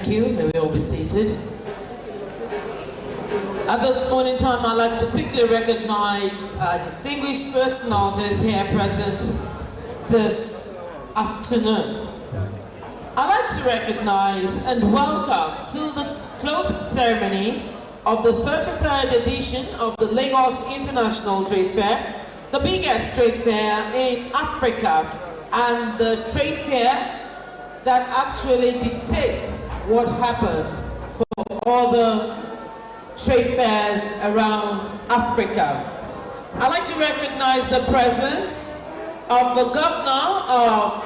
Thank you. May we all be seated. At this point in time, I'd like to quickly recognize distinguished personalities here present this afternoon. I'd like to recognize and welcome to the closing ceremony of the 33rd edition of the Lagos International Trade Fair, the biggest trade fair in Africa, and the trade fair that actually dictates what happens for all the trade fairs around Africa. I'd like to recognize the presence of the governor of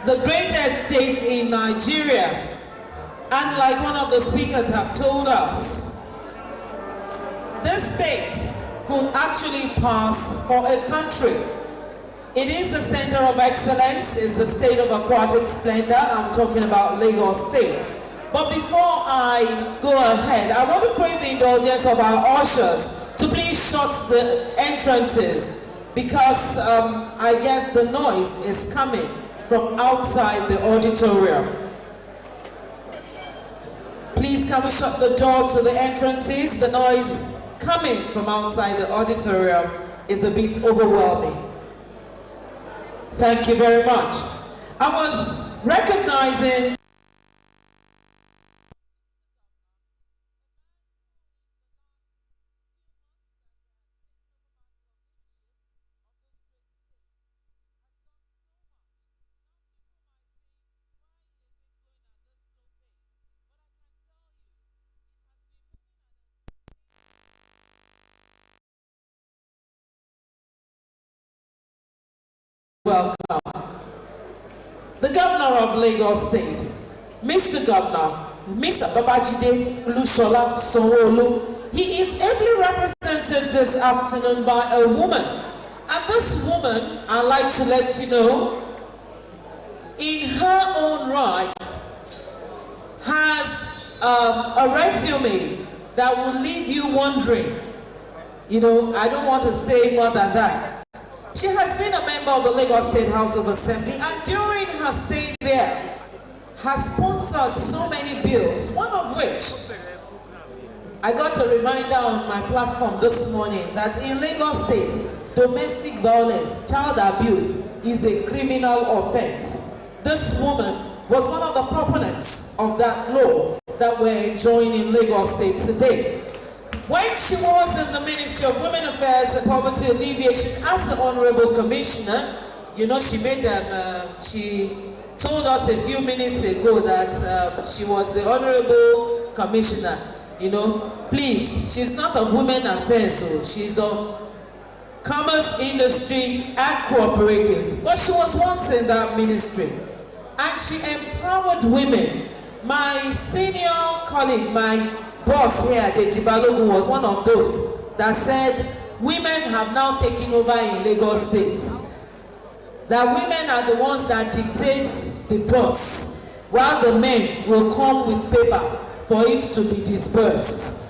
the greatest state in Nigeria. And like one of the speakers have told us, this state could actually pass for a country. It is a center of excellence, it's a state of aquatic splendor. I'm talking about Lagos State. But before I go ahead, I want to crave the indulgence of our ushers to please shut the entrances because I guess the noise is coming from outside the auditorium. Please come and shut the door to the entrances. The noise coming from outside the auditorium is a bit overwhelming. Thank you very much. I was recognizing welcome the governor of Lagos State, Mr. Governor, Mr. Babajide Olusola Sanwo-Olu. He is ably represented this afternoon by a woman. And this woman, I'd like to let you know, in her own right, has a resume that will leave you wondering. You know, I don't want to say more than that. She has been a member of the Lagos State House of Assembly, and during her stay there, has sponsored so many bills, one of which, I got a reminder on my platform this morning that in Lagos State, domestic violence, child abuse is a criminal offense. This woman was one of the proponents of that law that we're enjoying in Lagos State today. When she was in the Ministry of Women Affairs and Poverty Alleviation as the Honorable Commissioner, you know, she told us a few minutes ago that she was the Honorable Commissioner. You know, please, she's not of Women Affairs, so she's of Commerce, Industry, and Cooperatives. But she was once in that ministry, and she empowered women. My senior colleague, my boss here at Deji Balogun, was one of those that said women have now taken over in Lagos State. That women are the ones that dictate the boss, while the men will come with paper for it to be dispersed.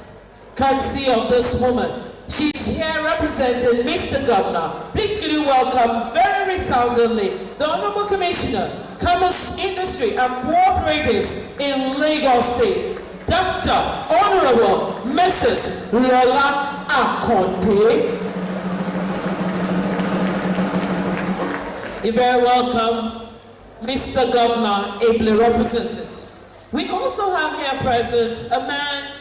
Courtesy of this woman. She's here representing Mr. Governor. Please could you welcome very resoundingly the Honorable Commissioner, Commerce, Industry and Cooperatives in Lagos State, Dr. Honorable Mrs. Lola Akonde. You're very welcome, Mr. Governor, ably represented. We also have here present a man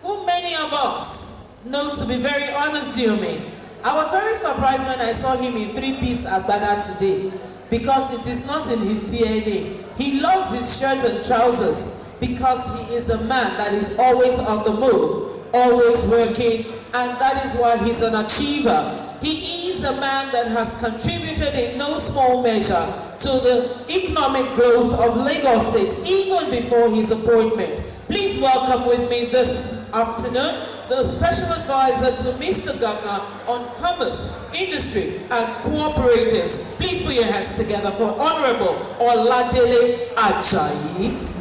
who many of us know to be very unassuming. I was very surprised when I saw him in three-piece agbada today because it is not in his DNA. He loves his shirt and trousers because he is a man that is always on the move, always working, and that is why he's an achiever. He is a man that has contributed in no small measure to the economic growth of Lagos State, even before his appointment. Please welcome with me this afternoon the Special Advisor to Mr. Governor on Commerce, Industry and Cooperatives. Please put your hands together for Honorable Oladele Ajayi.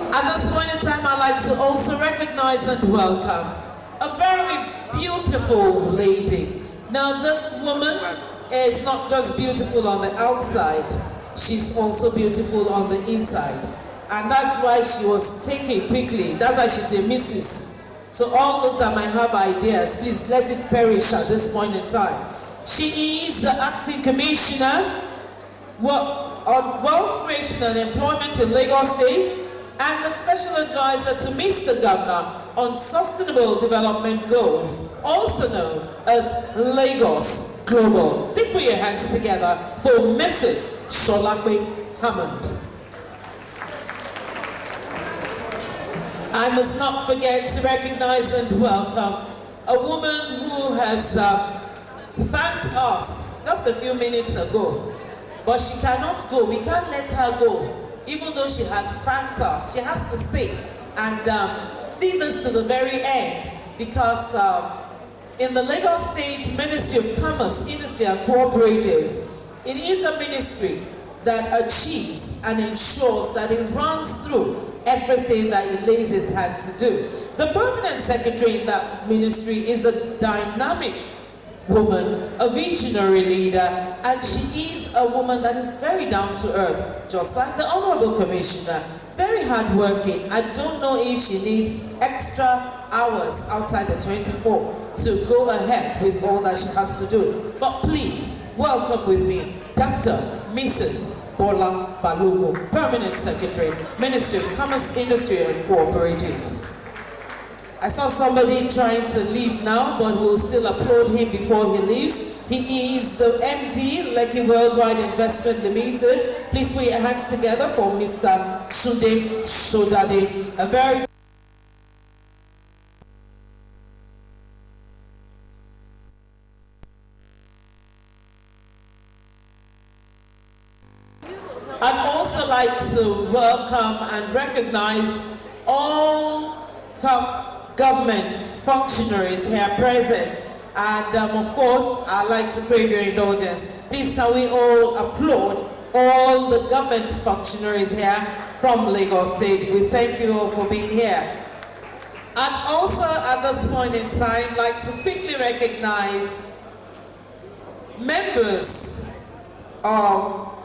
At this point in time, I'd like to also recognize and welcome a very beautiful lady. Now, this woman is not just beautiful on the outside, she's also beautiful on the inside. And that's why she was taken quickly. That's why she's a Mrs. So all those that might have ideas, please let it perish at this point in time. She is the acting commissioner on wealth creation and employment in Lagos State, and the special advisor to Mr. Governor on sustainable development goals, also known as Lagos Global. Please put your hands together for Mrs. Sholape Hammond. I must not forget to recognize and welcome a woman who has thanked us just a few minutes ago, but she cannot go. We can't let her go. Even though she has thanked us, she has to stay and see this to the very end, because in the Lagos State Ministry of Commerce, Industry and Cooperatives, it is a ministry that achieves and ensures that it runs through everything that it lays its hand to do. The permanent secretary in that ministry is a dynamic woman, a visionary leader, and she is a woman that is very down to earth, just like the Honorable Commissioner, very hardworking. I don't know if she needs extra hours outside the 24 to go ahead with all that she has to do. But please, welcome with me, Dr. Mrs. Bola Balogun, Permanent Secretary, Ministry of Commerce, Industry and Cooperatives. I saw somebody trying to leave now, but we'll still applaud him before he leaves. He is the MD, Lekki Worldwide Investment Limited. Please put your hands together for Mr. Tunde Shodade, a very I'd also like to welcome and recognize all top government functionaries here present. And of course, I'd like to crave your indulgence. Please can we all applaud all the government functionaries here from Lagos State. We thank you all for being here. And also at this point in time, I'd like to quickly recognize members of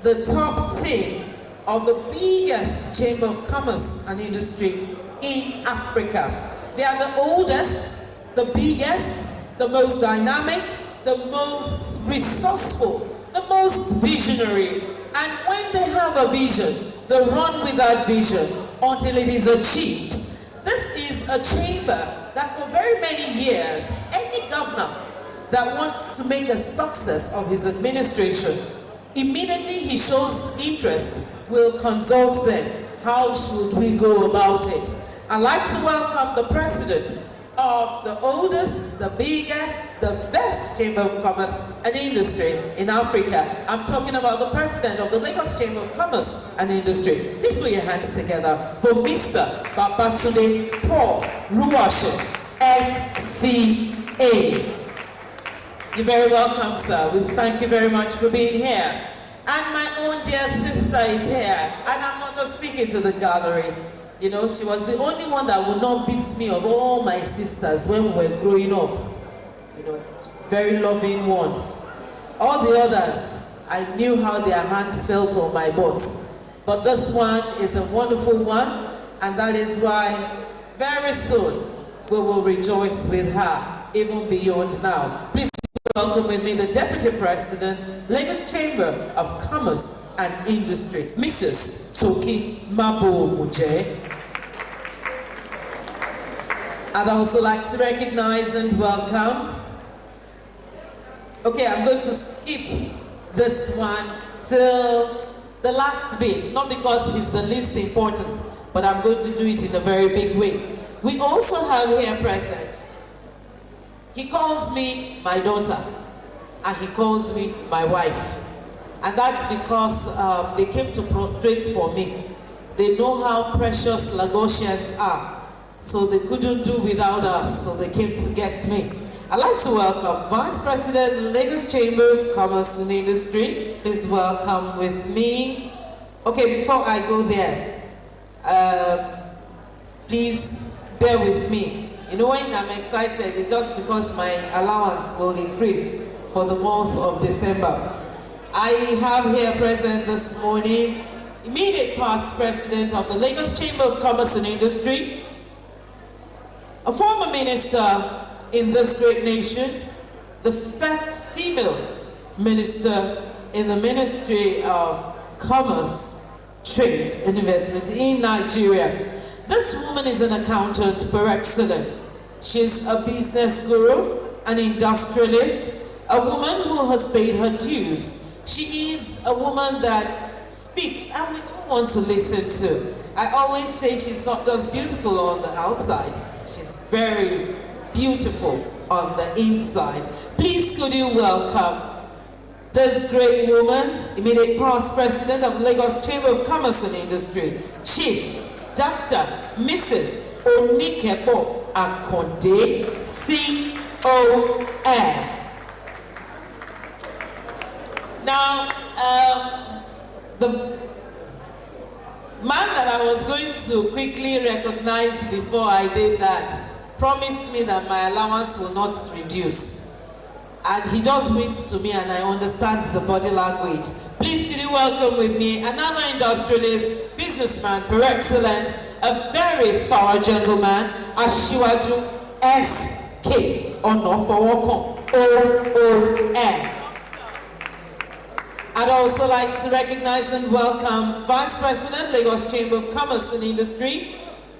the top team of the biggest Chamber of Commerce and Industry in Africa. They are the oldest, the biggest, the most dynamic, the most resourceful, the most visionary. And when they have a vision, they run with that vision until it is achieved. This is a chamber that for very many years, any governor that wants to make a success of his administration, immediately he shows interest, will consult them. How should we go about it? I'd like to welcome the president of the oldest, the biggest, the best Chamber of Commerce and Industry in Africa. I'm talking about the president of the Lagos Chamber of Commerce and Industry. Please put your hands together for Mr. Babatunde Paul Ruwashe, LCCI. You're very welcome, sir. We thank you very much for being here. And my own dear sister is here. And I'm not just speaking to the gallery. You know, she was the only one that would not beat me of all my sisters when we were growing up. You know, very loving one. All the others, I knew how their hands felt on my butt. But this one is a wonderful one, and that is why very soon we will rejoice with her, even beyond now. Please welcome with me the Deputy President, Lagos Chamber of Commerce and Industry, Mrs. Toki Mabo-Muje. I'd also like to recognize and welcome. Okay, I'm going to skip this one till the last bit, not because he's the least important, but I'm going to do it in a very big way. We also have here present, he calls me my daughter, and he calls me my wife. And that's because they came to prostrate for me. They know how precious Lagosians are. So they couldn't do without us, so they came to get me. I'd like to welcome Vice President, Lagos Chamber of Commerce and Industry. Please welcome with me. Okay, before I go there, please bear with me. You know, when I'm excited, it's just because my allowance will increase. for the month of December. I have here present this morning immediate past president of the Lagos Chamber of Commerce and Industry, a former minister in this great nation, the first female minister in the Ministry of Commerce, Trade and Investment in Nigeria. This woman is an accountant par excellence. She's a business guru, an industrialist, a woman who has paid her dues. She is a woman that speaks and we all want to listen to. I always say she's not just beautiful on the outside, she's very beautiful on the inside. Please could you welcome this great woman, immediate past president of Lagos Chamber of Commerce and Industry, Chief Dr. Mrs. Onikepo Akonde, CON. Now, the man that I was going to quickly recognize before I did that promised me that my allowance will not reduce. And he just winked to me and I understand the body language. Please can you welcome with me another industrialist, businessman par excellence, a very thorough gentleman, Asiwaju S.K. Onofowokon, OON. I'd also like to recognize and welcome Vice President, Lagos Chamber of Commerce and Industry,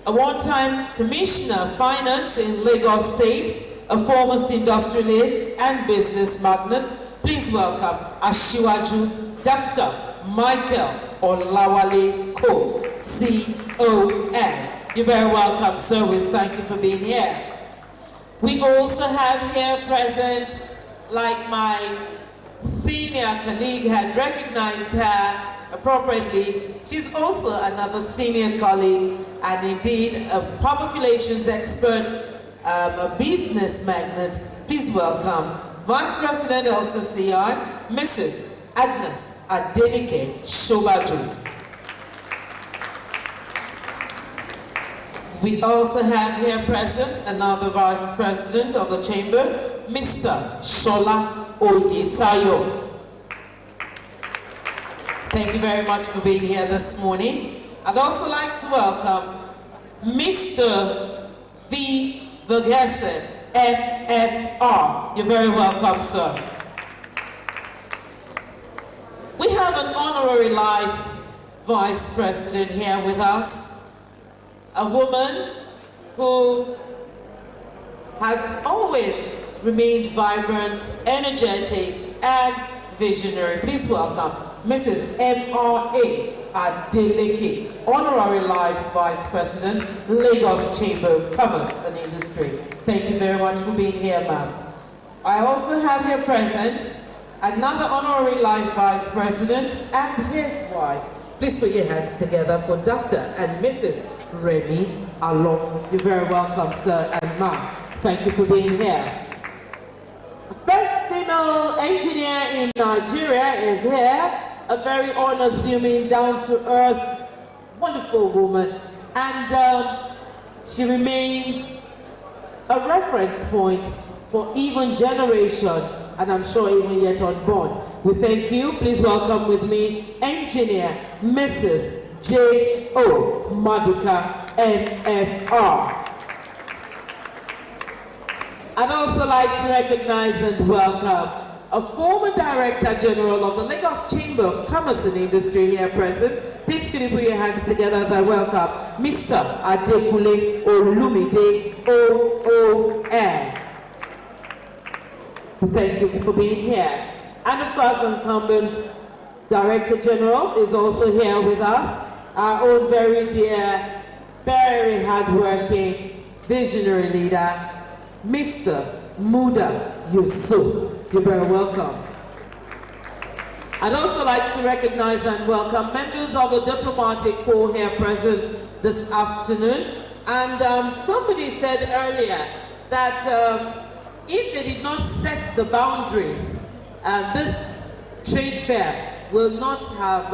a one-time Commissioner of Finance in Lagos State, a foremost industrialist and business magnate. Please welcome Asiwaju Dr. Michael Olawale Ko, CON. You're very welcome, sir. We thank you for being here. We also have here present, like my senior colleague had recognized her appropriately, she's also another senior colleague and indeed a public relations expert, a business magnate. Please welcome Vice President LCCI, Mrs. Agnes Adenike Shobaju. We also have here present another Vice President of the Chamber, Mr. Shola Oyetayo. Thank you very much for being here this morning. I'd also like to welcome Mr. V. Vergessen, MFR. You're very welcome, sir. We have an honorary life Vice President here with us, a woman who has always remained vibrant, energetic, and visionary. Please welcome Mrs. M.R.A. Adeleke, Honorary Life Vice President, Lagos Chamber of Commerce and Industry. Thank you very much for being here, ma'am. I also have here present another Honorary Life Vice President and his wife. Please put your hands together for Dr. and Mrs. Remy Alon. You're very welcome, sir and ma'am. Thank you for being here. First female engineer in Nigeria is here, a very unassuming, down-to-earth, wonderful woman, and she remains a reference point for even generations, and I'm sure even yet unborn. We thank you. Please welcome with me, engineer Mrs. J.O. Maduka, NFR. I'd also like to recognize and welcome a former Director General of the Lagos Chamber of Commerce and Industry here present. Please can you put your hands together as I welcome Mr. Adekule Olumide, OON. Thank you for being here. And of course, incumbent Director General is also here with us, our own very dear, very hardworking, visionary leader, Mr. Muda Yusuf. You're very welcome. I'd also like to recognize and welcome members of the diplomatic corps here present this afternoon. And somebody said earlier that if they did not set the boundaries, this trade fair will not have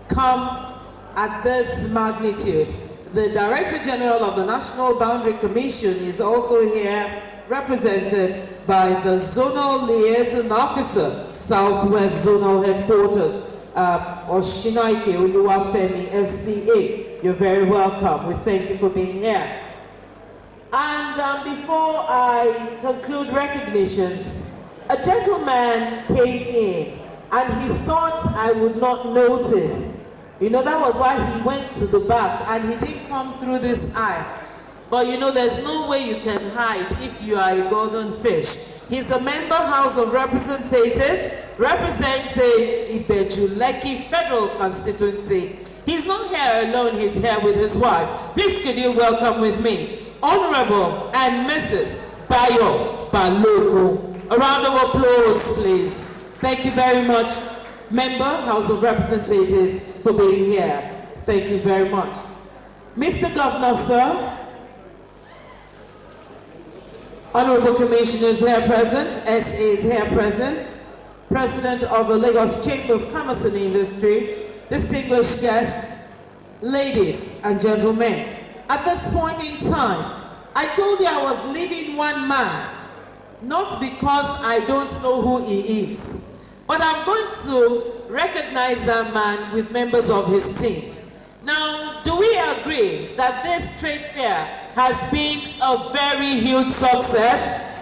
come at this magnitude. The Director General of the National Boundary Commission is also here represented by the Zonal Liaison Officer, Southwest Zonal Headquarters, Oshinaike Oluwafemi, LCA. You're very welcome. We thank you for being here. And before I conclude recognitions, a gentleman came in and he thought I would not notice. You know, that was why he went to the back and he didn't come through this aisle. But you know, there's no way you can hide if you are a golden fish. He's a member House of Representatives representing Ibeju-Lekki Federal Constituency. He's not here alone, he's here with his wife. Please could you welcome with me, Honorable and Mrs. Bayo Balogo. A round of applause, please. Thank you very much, Member House of Representatives, for being here. Thank you very much. Mr. Governor, sir, Honorable Commissioners here present, SAs here present, President of the Lagos Chamber of Commerce and Industry, distinguished guests, ladies and gentlemen. At this point in time, I told you I was leaving one man, not because I don't know who he is, but I'm going to recognize that man with members of his team. Now, do we agree that this trade fair has been a very huge success?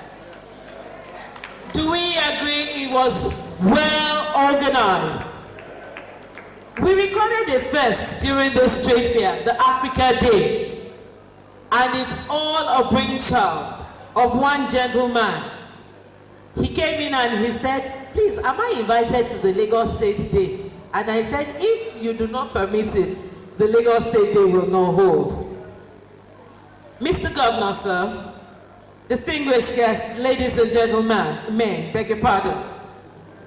Do we agree it was well organized? We recorded a first during this trade fair, the Africa Day, and it's all a brainchild of one gentleman. He came in and he said, please, am I invited to the Lagos State Day? And I said, if you do not permit it, the Lagos State Day will not hold. Mr. Governor, sir, distinguished guests, ladies and gentlemen, beg your pardon.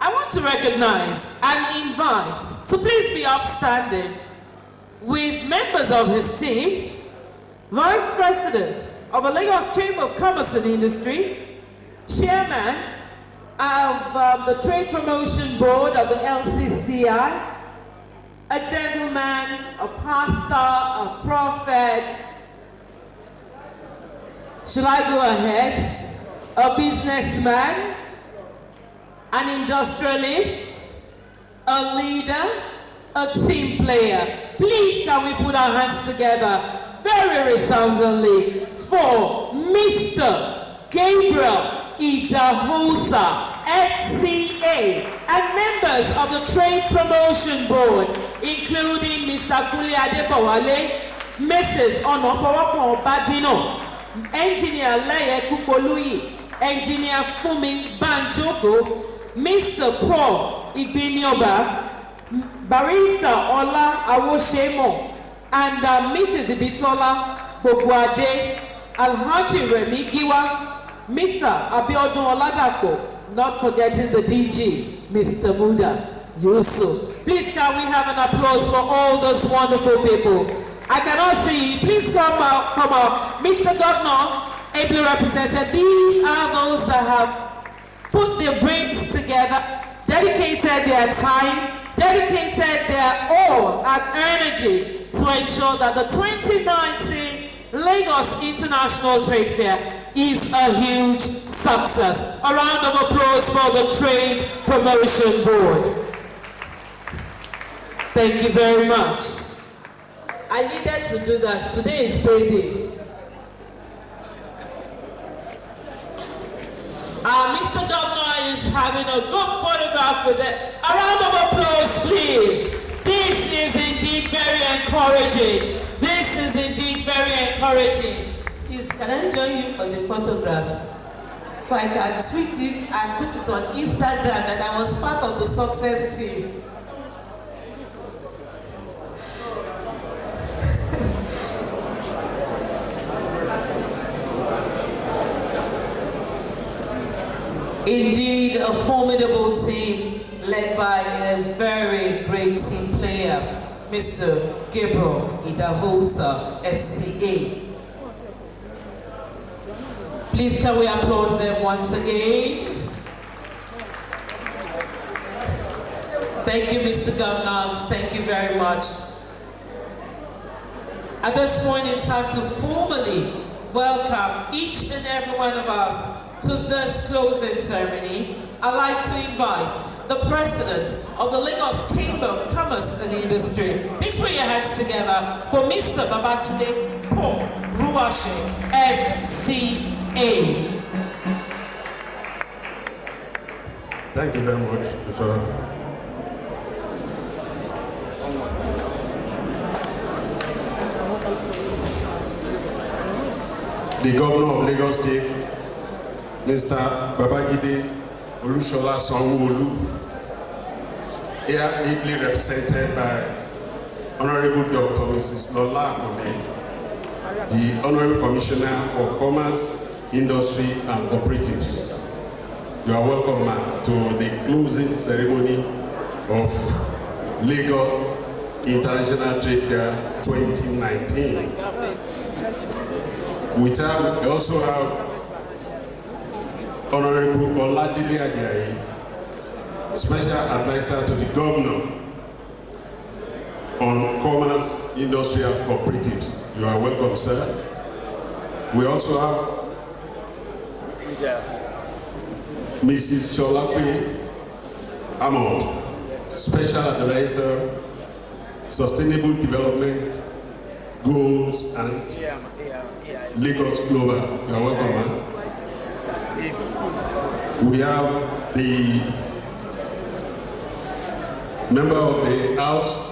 I want to recognize and invite to please be upstanding with members of his team, Vice President of the Lagos Chamber of Commerce and Industry, Chairman of the Trade Promotion Board of the LCCI, a gentleman, a pastor, a prophet, should I go ahead? A businessman, an industrialist, a leader, a team player. Please can we put our hands together very resoundingly for Mr. Gabriel Idahosa, FCA, and members of the Trade Promotion Board, including Mr. Kuli Adebowale, Mrs. Onopowoko Badino, Engineer Leye Kukoluyi, Engineer Fumi Banjoko, Mr. Paul Igbinioba, Barrister Ola Awoshemo, and Mrs. Ibitola Bogwade, Alhaji Remi Giwa, Mr. Abiodun Oladapo, not forgetting the DG, Mr. Muda Yusuf. Please can we have an applause for all those wonderful people. I cannot see you. Please come out. Mr. Governor, ably represented, these are those that have put their brains together, dedicated their time, dedicated their all and energy to ensure that the 2019 Lagos International Trade Fair is a huge success. A round of applause for the Trade Promotion Board. Thank you very much. I needed to do that. Today is payday. Mr. Governor is having a good photograph with it. A round of applause, please. This is indeed very encouraging. This is indeed very encouraging. Please, can I join you for the photograph? So I can tweet it and put it on Instagram that I was part of the success team. Indeed, a formidable team led by a very great team player, Mr. Gabriel Idahosa, FCA. Please can we applaud them once again? Thank you, Mr. Governor. Thank you very much. At this point in time, to formally welcome each and every one of us to this closing ceremony, I'd like to invite the President of the Lagos Chamber of Commerce and Industry. Please put your hands together for Mr. Babatunde Paul Ruwashe, FCA. Thank you very much, sir. The Governor of Lagos State, Mr. Babajide Olusola Sanwo-Olu, here ably represented by Honorable Dr. Mrs. Lola Akonde, the Honorable Commissioner for Commerce, Industry and Cooperatives. You are welcome, ma'am, to the closing ceremony of Lagos International Trade Fair 2019. We also have Honorable Oladile Ajayi, Special Advisor to the Governor on Commerce, Industry and Cooperatives. You are welcome, sir. We also have Mrs. Sholape Ahmad, Special Advisor, Sustainable Development Goals and Lagos Global. You are welcome, man. We have the member of the House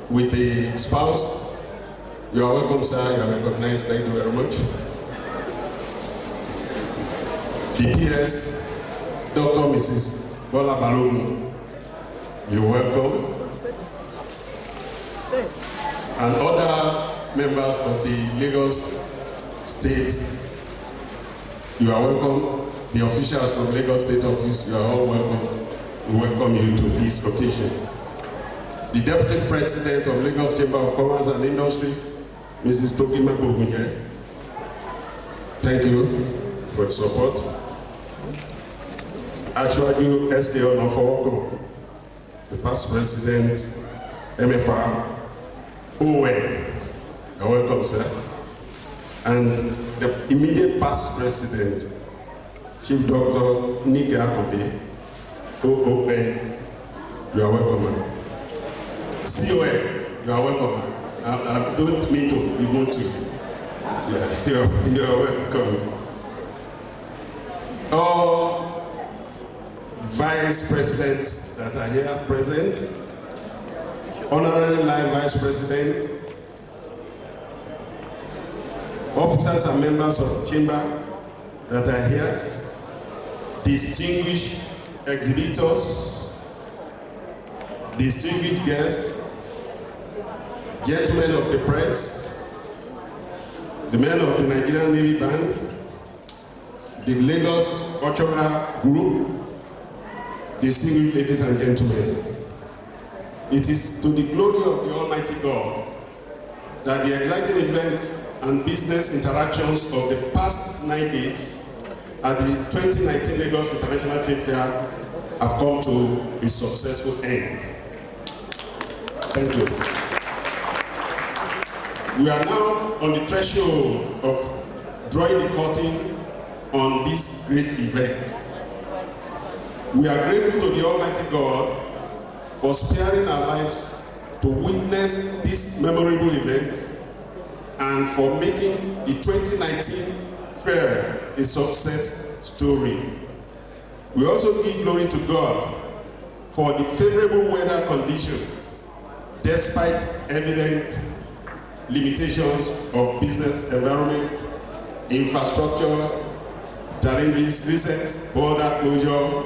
with the spouse. You are welcome, sir. You are recognized. Thank you very much. The PS, Dr. Mrs. Bola Balogun. You are welcome. And other members of the Lagos State, you are welcome. The officials from Lagos State Office, you are all welcome. We welcome you to this occasion. The Deputy President of Lagos Chamber of Commerce and Industry, Mrs. Tokima Bogunye. Thank you for the support. Actually, SK Onofowoko, the past President, MFR, Owen. You're welcome, sir. And the immediate past president, Chief Dr. Nike Akonde, OON, you are welcome, man. CON, you are welcome, man. I don't mean to demote you. Yeah, you are welcome. All vice presidents that are here present, honorary line vice president, officers and members of chambers that are here, distinguished exhibitors, distinguished guests, gentlemen of the press, the men of the Nigerian Navy Band, the Lagos Cultural Group, distinguished ladies and gentlemen. It is to the glory of the Almighty God that the exciting events and business interactions of the past 9 days at the 2019 Lagos International Trade Fair have come to a successful end. Thank you. We are now on the threshold of drawing the curtain on this great event. We are grateful to the Almighty God for sparing our lives to witness this memorable event and for making the 2019 fair a success story. We also give glory to God for the favorable weather condition despite evident limitations of business environment, infrastructure, challenges, recent border closure,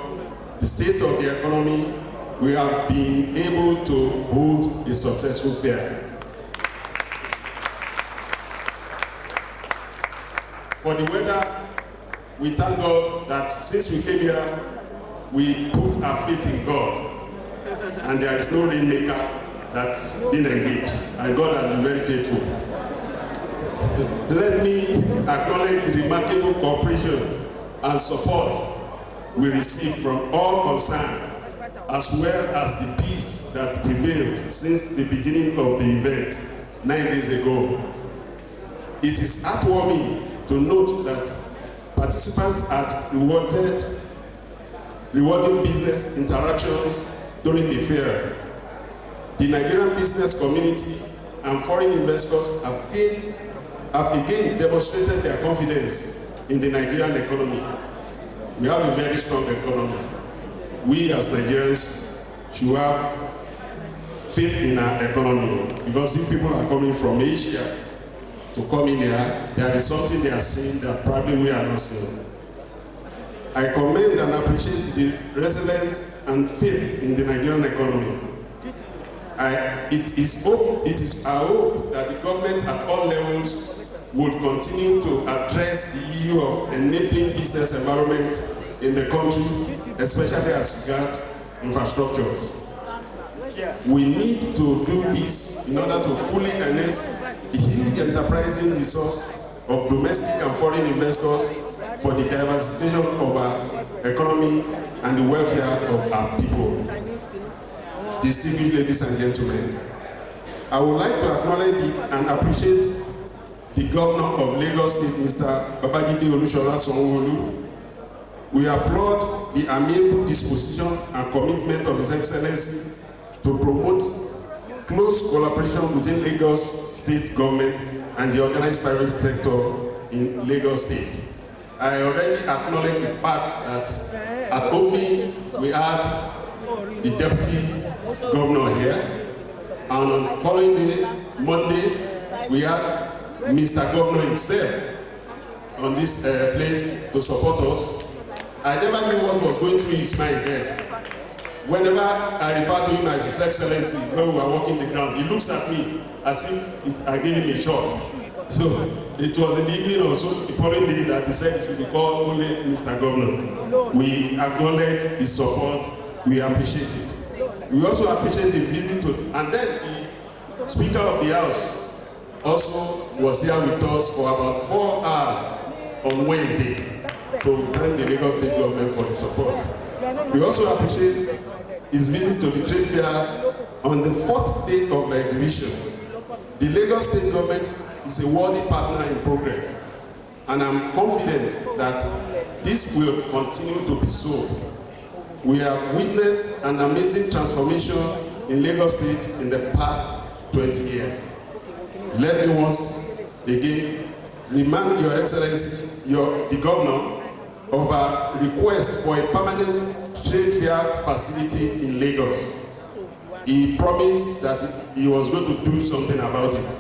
the state of the economy. We have been able to hold a successful fair. For the weather, we thank God that since we came here, we put our faith in God, and there is no rainmaker that's been engaged, and God has been very faithful. Let me acknowledge the remarkable cooperation and support we received from all concerned, as well as the peace that prevailed since the beginning of the event 9 days ago. It is heartwarming to note that participants are rewarding business interactions during the fair. The Nigerian business community and foreign investors have again demonstrated their confidence in the Nigerian economy. We have a very strong economy. We as Nigerians should have faith in our economy, because if people are coming from Asia to come in here, there is something they are seeing that probably we are not seeing. I commend and appreciate the resilience and faith in the Nigerian economy. It is our hope that the government at all levels would continue to address the issue of enabling business environment in the country, especially as regards infrastructures. We need to do this in order to fully harness the huge enterprising resource of domestic and foreign investors for the diversification of our economy and the welfare of our people. Distinguished ladies and gentlemen, I would like to acknowledge and appreciate the Governor of Lagos State, Mr. Babajide Olusola Sanwo-Olu. We applaud the amiable disposition and commitment of His Excellency to promote close collaboration between Lagos State government and the organized private sector in Lagos State. I already acknowledge the fact that at opening we had the Deputy Governor here, and on the following day, Monday, we had Mr. Governor himself on this place to support us. I never knew what was going through his mind there. Whenever I refer to him as His Excellency, when we are walking the ground, he looks at me as if I gave him a shot. So it was in the evening or so, the following day, that he said he should be called only Mr. Governor. We acknowledge his support. We appreciate it. We also appreciate the visit to, and then the Speaker of the House also was here with us for about 4 hours on Wednesday. So we thank the Lagos State government for the support. We also appreciate his visit to the trade fair on the 4th day of the exhibition. The Lagos State government is a worthy partner in progress, and I'm confident that this will continue to be so. We have witnessed an amazing transformation in Lagos State in the past 20 years. Let me once again remind Your Excellency, the Governor, of a request for a permanent trade fair facility in Lagos. He promised that he was going to do something about it,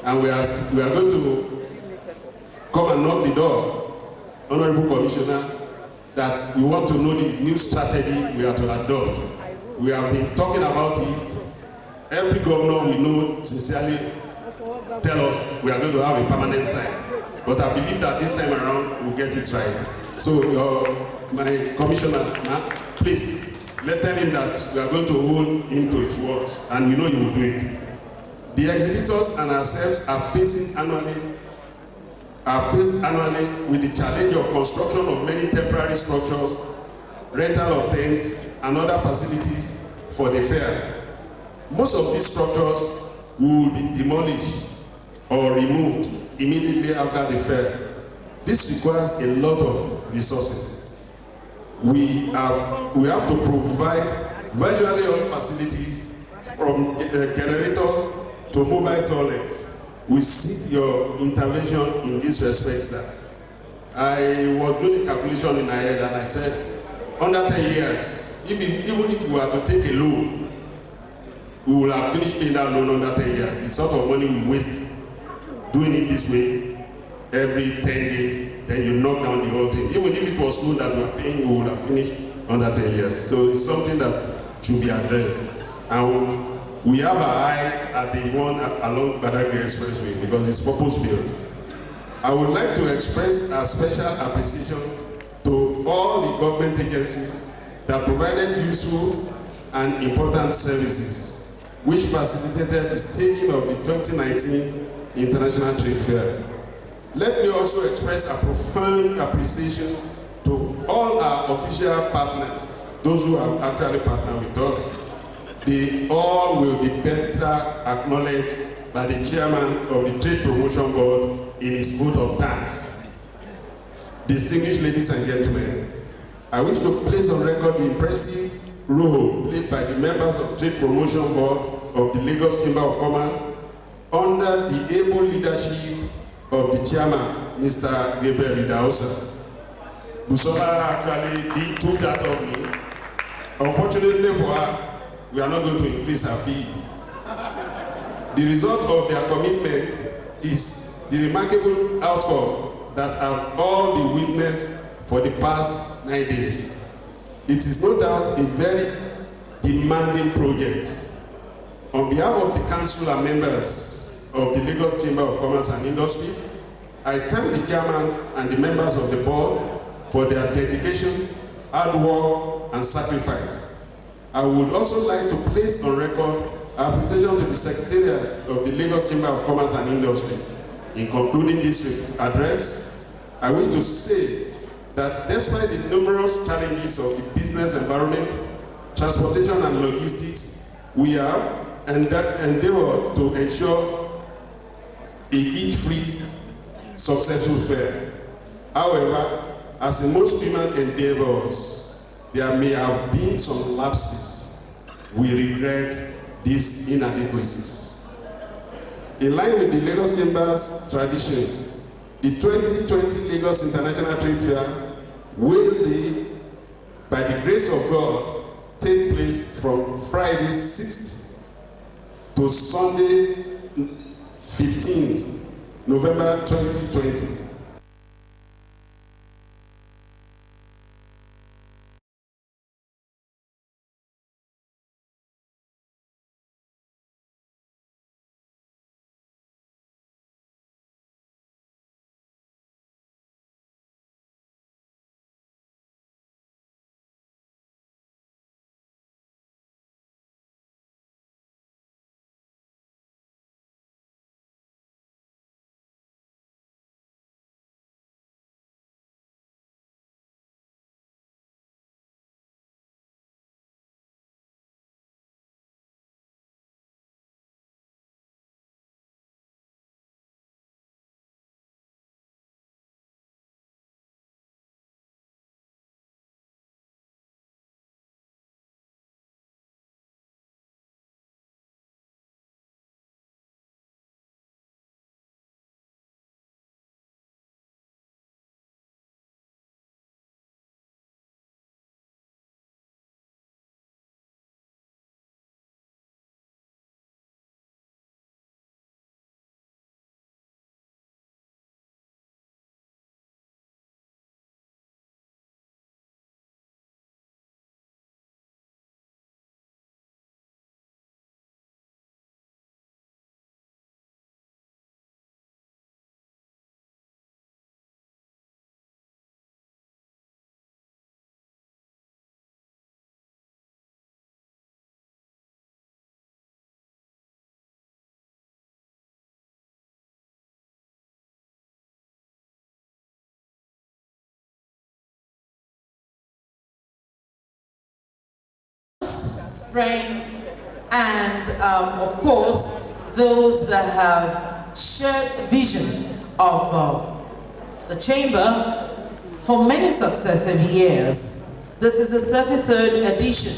and we are going to come and knock the door, Honorable Commissioner, that we want to know the new strategy we are to adopt. We have been talking about it. Every governor we know sincerely tell us we are going to have a permanent site, but I believe that this time around we'll get it right. So my commissioner, please tell him that we are going to hold him to his words, and we know he will do it. The exhibitors and ourselves are faced annually with the challenge of construction of many temporary structures, rental of tents, and other facilities for the fair. Most of these structures will be demolished or removed immediately after the fair. This requires a lot of resources. We have to provide virtually all facilities, from generators to mobile toilets. We seek your intervention in this respect, sir. I was doing a calculation in my head, and I said, under 10 years, even if we were to take a loan, we will have finished paying that loan under 10 years. The sort of money we waste doing it this way every 10 days, then you knock down the whole thing. Even if it was loan that we are paying, we would have finished under 10 years. So it's something that should be addressed. And we have our eye at the one along Badagry Expressway because it's purpose-built. I would like to express a special appreciation to all the government agencies that provided useful and important services, which facilitated the staging of the 2019 International Trade Fair. Let me also express a profound appreciation to all our official partners, those who have actually partnered with us. They all will be better acknowledged by the chairman of the Trade Promotion Board, in his vote of thanks. Distinguished ladies and gentlemen, I wish to place on record the impressive role played by the members of Trade Promotion Board of the Lagos Chamber of Commerce under the able leadership of the chairman, Mr. Gabriel Idahosa. Busola actually took that of me. Unfortunately for her, we are not going to increase her fee. The result of their commitment is the remarkable outcome that have all been witnessed for the past 9 days. It is no doubt a very demanding project. On behalf of the council and members of the Lagos Chamber of Commerce and Industry, I thank the chairman and the members of the board for their dedication, hard work, and sacrifice. I would also like to place on record our appreciation to the Secretariat of the Lagos Chamber of Commerce and Industry. In concluding this address, I wish to say that despite the numerous challenges of the business environment, transportation and logistics, we have endeavored to ensure a hitch-free, successful fair. However, as in most human endeavors, there may have been some lapses. We regret these inadequacies. In line with the Lagos Chamber's tradition, the 2020 Lagos International Trade Fair will be, by the grace of God, take place from Friday 6th to Sunday 15th, November 2020. Friends, and of course, those that have shared vision of the Chamber for many successive years. This is the 33rd edition.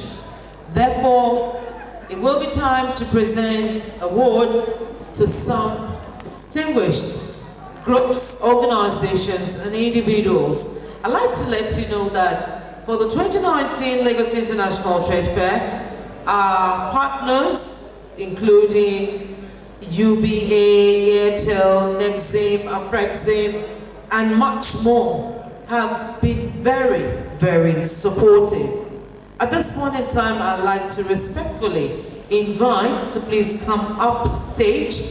Therefore, it will be time to present awards to some distinguished groups, organizations, and individuals. I'd like to let you know that for the 2019 Lagos International Trade Fair, our partners, including UBA, Airtel, Nexim, Afrexim, and much more, have been very, very supportive. At this point in time, I'd like to respectfully invite to please come up stage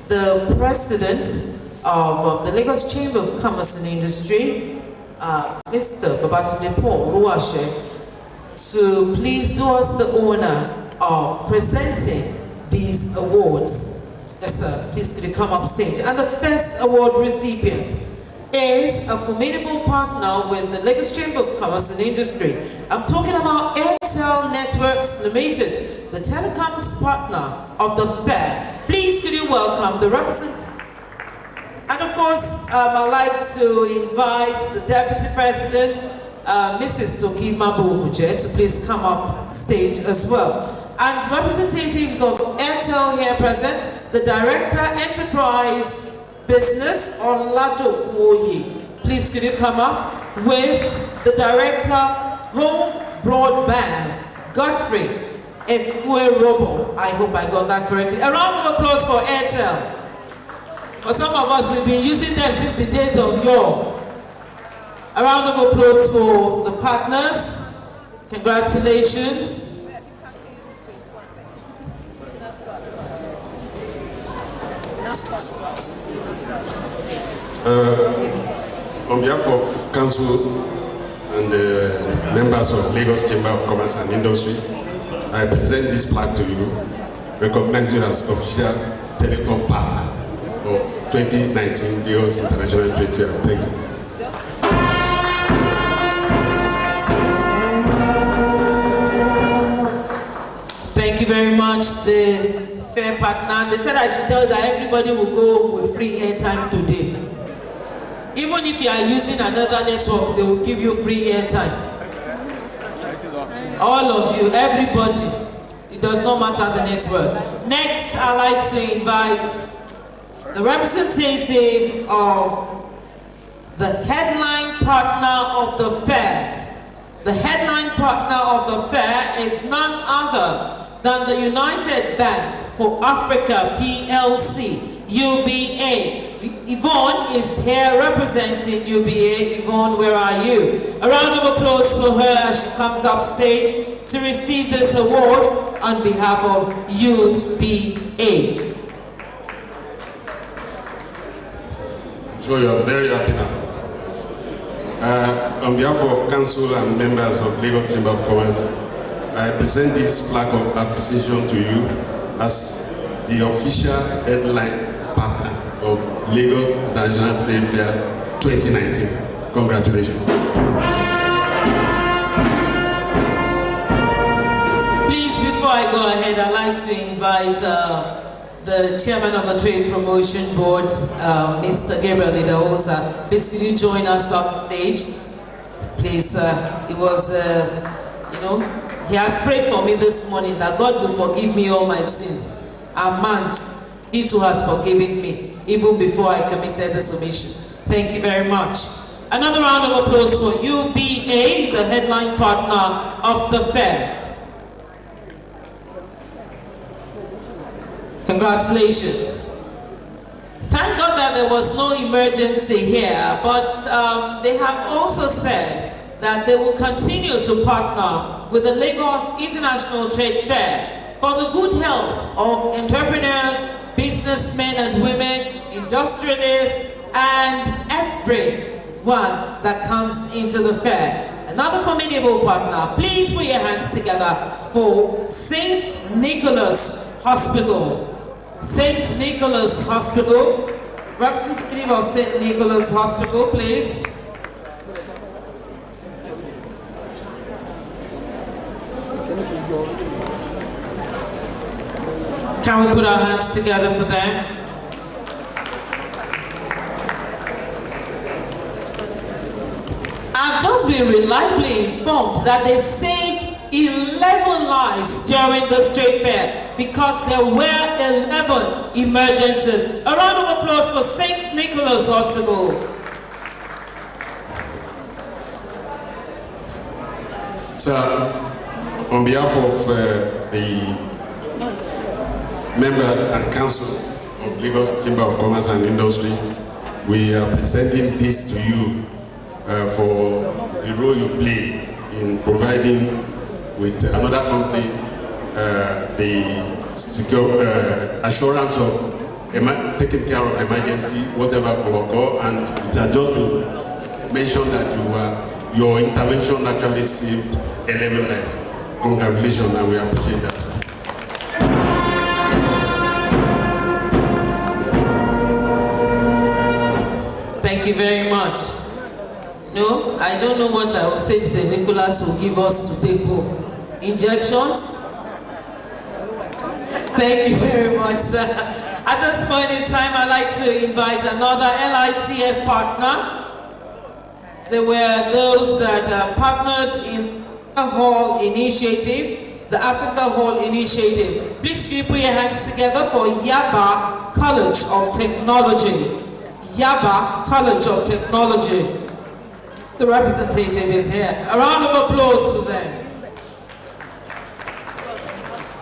the President of the Lagos Chamber of Commerce and Industry, Mr. Babatunde Paul Ruwashe, to please do us the honor of presenting these awards. Yes, sir, please could you come up stage. And the first award recipient is a formidable partner with the Lagos Chamber of Commerce and Industry. I'm talking about Airtel Networks Limited, the telecoms partner of the fair. Please could you welcome the representative. And of course, I'd like to invite the Deputy President, Mrs. Toki Mabubuje, to please come up stage as well. And representatives of Airtel here present, the Director, Enterprise Business, Olado Kuoyi. Please could you come up with the Director, Home Broadband, Godfrey Efue Robo. I hope I got that correctly. A round of applause for Airtel. For some of us, we've been using them since the days of yore. A round of applause for the partners. Congratulations. On behalf of Council and the members of Lagos Chamber of Commerce and Industry, I present this plaque to you, recognizing you as official telecom partner of 2019 Lagos International Trade Fair. Thank you. Thank you very much, the fair partner. They said I should tell that everybody will go with free airtime today. Even if you are using another network, they will give you free airtime. All of you, everybody. It does not matter the network. Next, I'd like to invite the representative of the headline partner of the fair. The headline partner of the fair is none other than the United Bank for Africa PLC, UBA. Yvonne is here representing UBA. Yvonne, where are you? A round of applause for her as she comes up stage to receive this award on behalf of UBA. So you are very happy now. On behalf of Council and members of Lagos Chamber of Commerce, I present this plaque of appreciation to you as the official headline partner of Lagos International Trade Fair 2019. Congratulations. Please, before I go ahead, I'd like to invite the chairman of the Trade Promotion Board, Mr. Gabriel Idahosa. Please, could you join us on stage? Please, it was, he has prayed for me this morning that God will forgive me all my sins. And man, he too has forgiven me, even before I committed this omission. Thank you very much. Another round of applause for UBA, the headline partner of the fair. Congratulations. Thank God that there was no emergency here, but they have also said that they will continue to partner with the Lagos International Trade Fair for the good health of entrepreneurs, businessmen and women, industrialists, and everyone that comes into the fair. Another formidable partner. Please put your hands together for St. Nicholas Hospital. St. Nicholas Hospital. Representative of St. Nicholas Hospital, please. Can we put our hands together for them? I've just been reliably informed that they saved 11 lives during the trade fair because there were 11 emergencies. A round of applause for St. Nicholas Hospital. So, on behalf of the members and council of Lagos Chamber of Commerce and Industry, we are presenting this to you for the role you play in providing with another company the secure assurance of taking care of emergency, whatever will occur, and it has just been mentioned that your intervention actually saved 11 lives. Congratulations, and we appreciate that. Thank you very much. No, I don't know what I will say to St. Nicholas will give us to take home. Injections? Thank you very much, sir. At this point in time, I'd like to invite another LITF partner. There were those that partnered in the Hall Initiative, the Africa Hall Initiative. Please keep your hands together for Yaba College of Technology. Yaba College of Technology. The representative is here. A round of applause for them.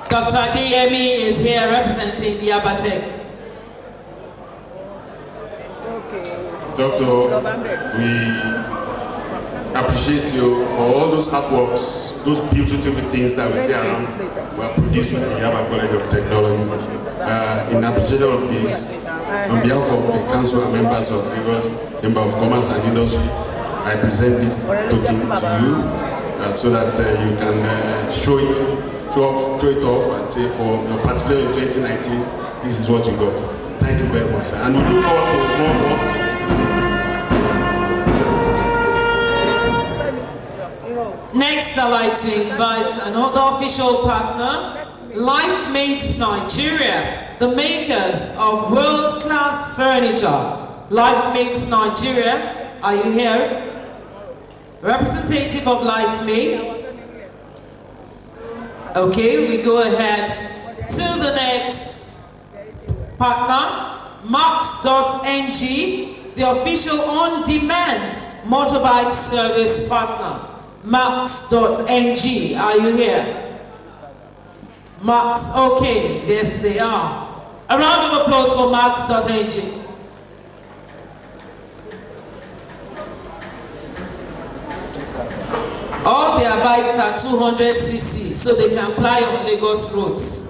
Dr. Adeyemi is here representing Yaba Tech. Doctor, we appreciate you for all those artworks, those beautiful things that we see around were produced by the Yaba College of Technology. In appreciation of this, on behalf of the council and members of Lagos Chamber of Commerce and Industry, I present this token to you so that you can show it off and say, for particularly in 2019, this is what you got. Thank you very much, sir. And we look forward to more work. Next, I'd like to invite another official partner, LifeMates Nigeria, the makers of world-class furniture. LifeMates Nigeria, are you here? Representative of LifeMates? Okay, we go ahead to the next partner, Max.ng, the official on-demand motorbike service partner. Max.ng, are you here? Max, okay, yes they are. A round of applause for Max.ng. All their bikes are 200cc, so they can ply on Lagos roads.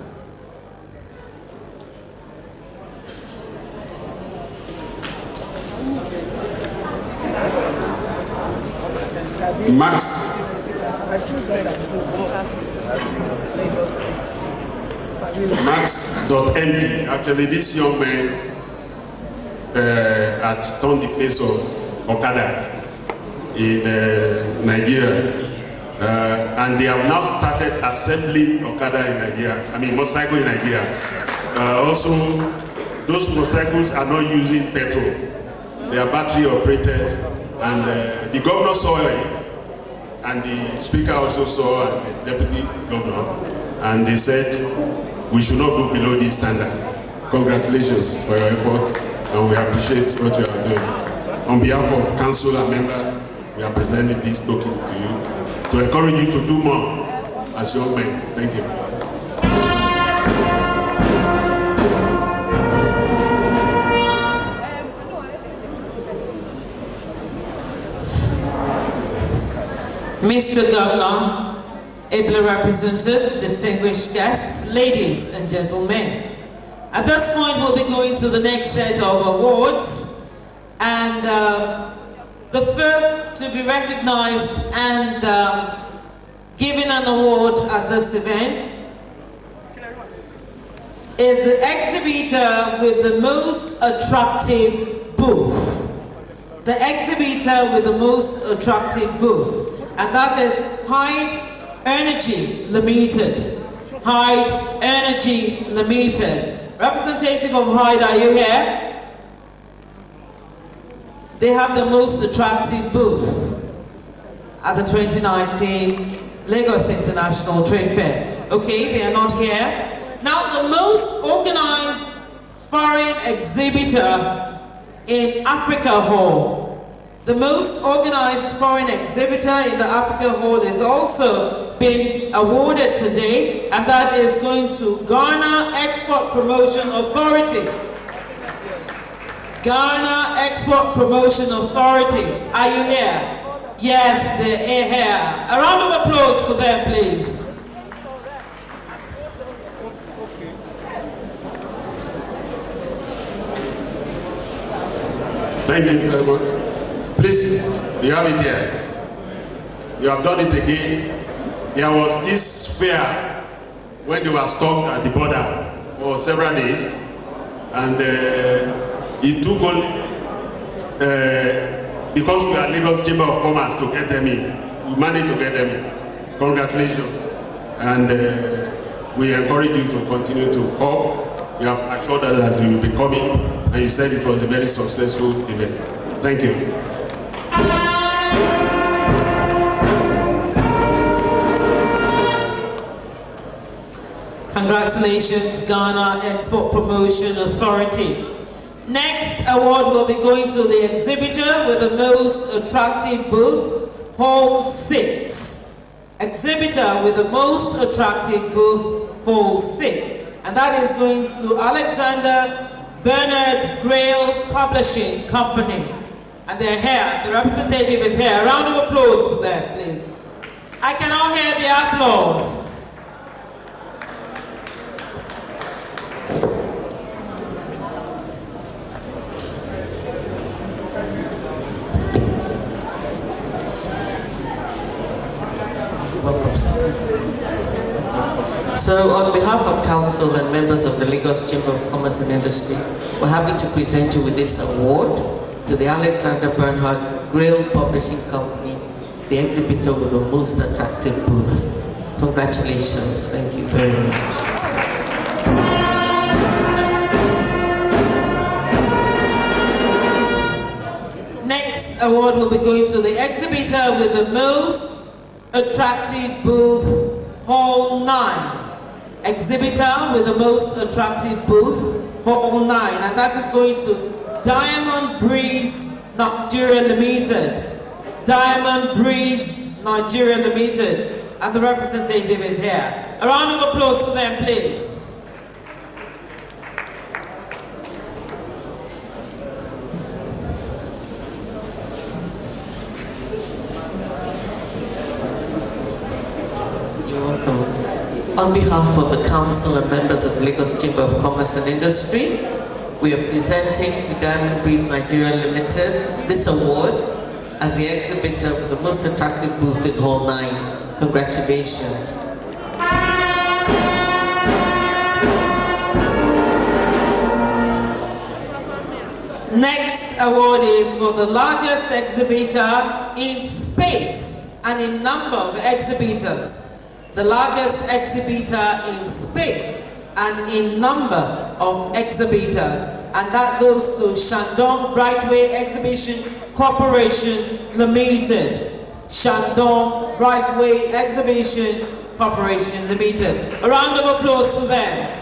Max.mp. Actually, this young man had turned the face of Okada in Nigeria, and they have now started assembling Okada in Nigeria. I mean, motorcycle in Nigeria. Also, those motorcycles are not using petrol; they are battery operated, and the governor saw it. And the speaker also saw, and the deputy governor, and they said, we should not go below this standard. Congratulations for your effort, and we appreciate what you are doing. On behalf of council and members, we are presenting this token to you, to encourage you to do more as young men. Thank you. Mr. Governor, ably represented, distinguished guests, ladies and gentlemen. At this point, we'll be going to the next set of awards. And the first to be recognized and given an award at this event is the exhibitor with the most attractive booth. The exhibitor with the most attractive booth. And that is Hyde Energy Limited. Hyde Energy Limited. Representative of Hyde, are you here? They have the most attractive booth at the 2019 Lagos International Trade Fair. Okay, they are not here. Now, the most organized foreign exhibitor in Africa Hall. The most organized foreign exhibitor in the Africa Hall is also been awarded today, and that is going to Ghana Export Promotion Authority. Ghana Export Promotion Authority. Are you here? Yes, they are here. A round of applause for them, please. Thank you very much. Please, you have it here. You have done it again. There was this fair when they were stopped at the border for several days, and it took only because we are Lagos Chamber of Commerce to get them in. We managed to get them in. Congratulations, and we encourage you to continue to come. You have assured us that you will be coming, and you said it was a very successful event. Thank you. Congratulations, Ghana Export Promotion Authority. Next award will be going to the exhibitor with the most attractive booth, Hall 6. Exhibitor with the most attractive booth, Hall 6. And that is going to Alexander Bernard Grail Publishing Company. And they're here, the representative is here. A round of applause for them, please. I cannot hear the applause. So on behalf of Council and members of the Lagos Chamber of Commerce and Industry, we're happy to present you with this award to the Alexander Bernard Grail Publishing Company, the exhibitor with the most attractive booth. Congratulations. Thank you very much. Next award will be going to the exhibitor with the most attractive booth, Hall 9. Exhibitor with the most attractive booth, Hall 9. And that is going to Diamond Breeze Nigeria Limited. Diamond Breeze Nigeria Limited. And the representative is here. A round of applause for them, please. On behalf of the Council and members of Lagos Chamber of Commerce and Industry, we are presenting to Diamond Breeze Nigeria Limited this award as the exhibitor with the most attractive booth in Hall 9. Congratulations. Next award is for the largest exhibitor in space and in number of exhibitors. The largest exhibitor in space and in number of exhibitors. And that goes to Shandong Brightway Exhibition Corporation Limited. Shandong Brightway Exhibition Corporation Limited. A round of applause for them.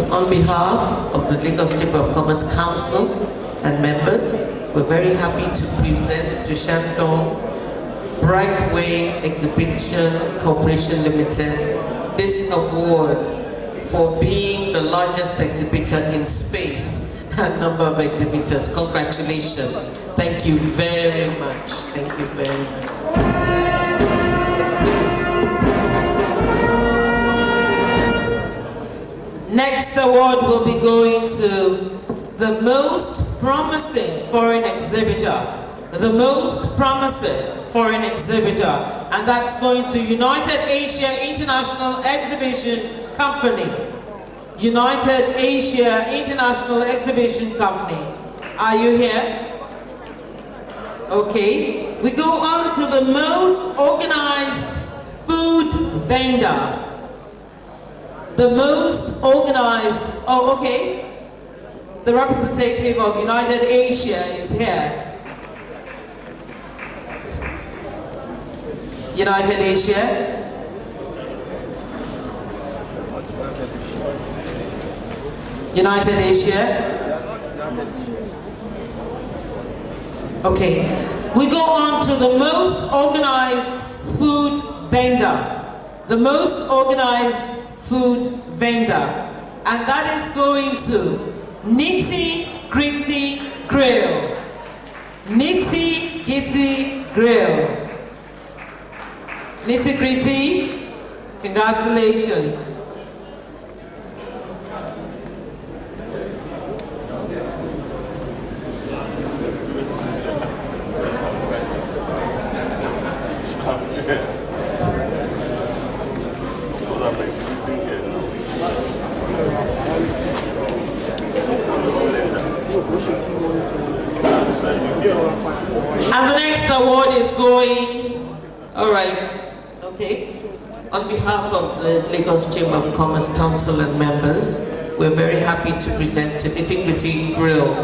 On behalf of the Lagos Chamber of Commerce Council and members, we're very happy to present to Shandong Brightway Exhibition Corporation Limited this award for being the largest exhibitor in space and number of exhibitors. Congratulations. Thank you very much. Thank you very much. Next award will be going to the most promising foreign exhibitor. The most promising foreign exhibitor. And that's going to United Asia International Exhibition Company. United Asia International Exhibition Company. Are you here? Okay. We go on to the most organized food vendor. The most organized, oh, okay. The representative of United Asia is here. United Asia. United Asia. Okay. We go on to the most organized food vendor. The most organized food vendor. And that is going to Nitty Gritty Grill. Nitty Gritty Grill. Nitty Gritty, congratulations. Yeah. And the next award is going, all right, okay. On behalf of the Lagos Chamber of Commerce Council and members, we're very happy to present to Nitty Gritty Grill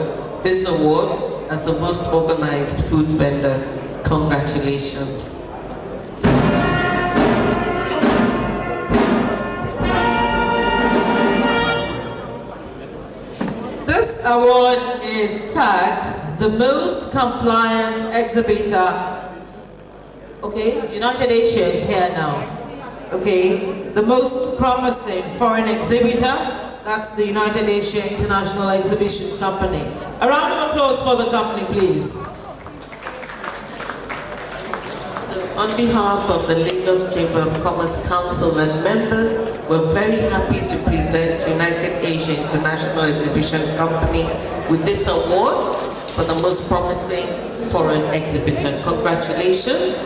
this award as the most organized food vendor. Congratulations. This award is tagged the most compliant exhibitor. Okay, United Asia is here now. Okay, the most promising foreign exhibitor, that's the United Asia International Exhibition Company. A round of applause for the company, please. On behalf of the Lagos Chamber of Commerce Council and members, we're very happy to present United Asia International Exhibition Company with this award for the most promising foreign exhibitor. Congratulations.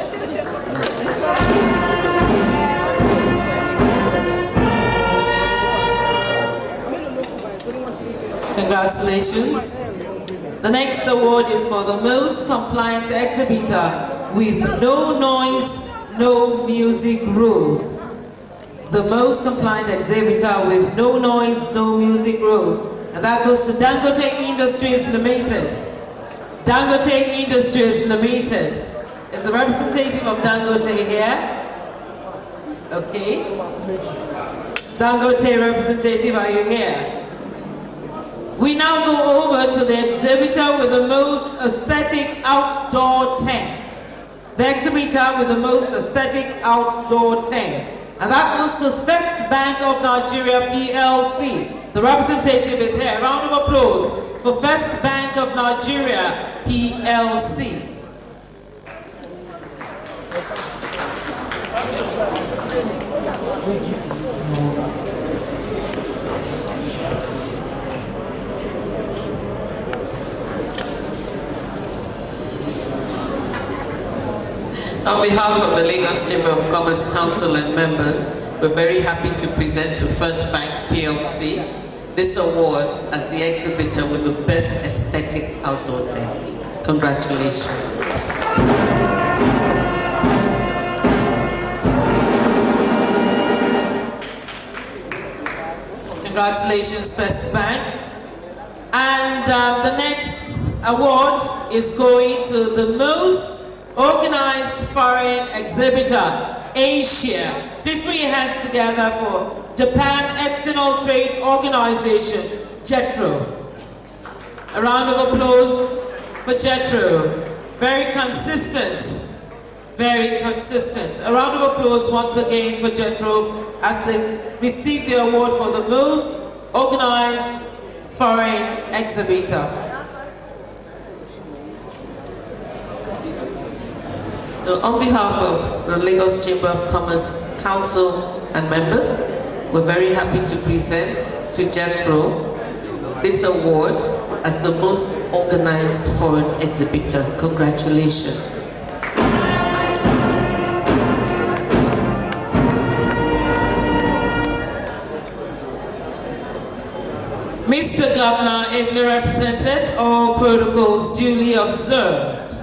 Congratulations. The next award is for the most compliant exhibitor with no noise, no music rules. The most compliant exhibitor with no noise, no music rules. And that goes to Dangote Industries Limited. Dangote Industries Limited. Is the representative of Dangote here? Okay. Dangote representative, are you here? We now go over to the exhibitor with the most aesthetic outdoor tent. The exhibitor with the most aesthetic outdoor tent. And that goes to First Bank of Nigeria PLC. The representative is here. A round of applause for First Bank of Nigeria PLC. On behalf of the Lagos Chamber of Commerce Council and members, we're very happy to present to First Bank PLC this award as the exhibitor with the best aesthetic outdoor tent. Congratulations. Congratulations, First Bank. And the next award is going to the most organized foreign exhibitor, Asia. Please put your hands together for Japan External Trade Organization, JETRO. A round of applause for JETRO. Very consistent. Very consistent. A round of applause once again for JETRO as they receive the award for the most organized foreign exhibitor. On behalf of the Lagos Chamber of Commerce Council and members, we're very happy to present to JETRO this award as the most organized foreign exhibitor. Congratulations. Mr. Governor, ably represented, all protocols duly observed.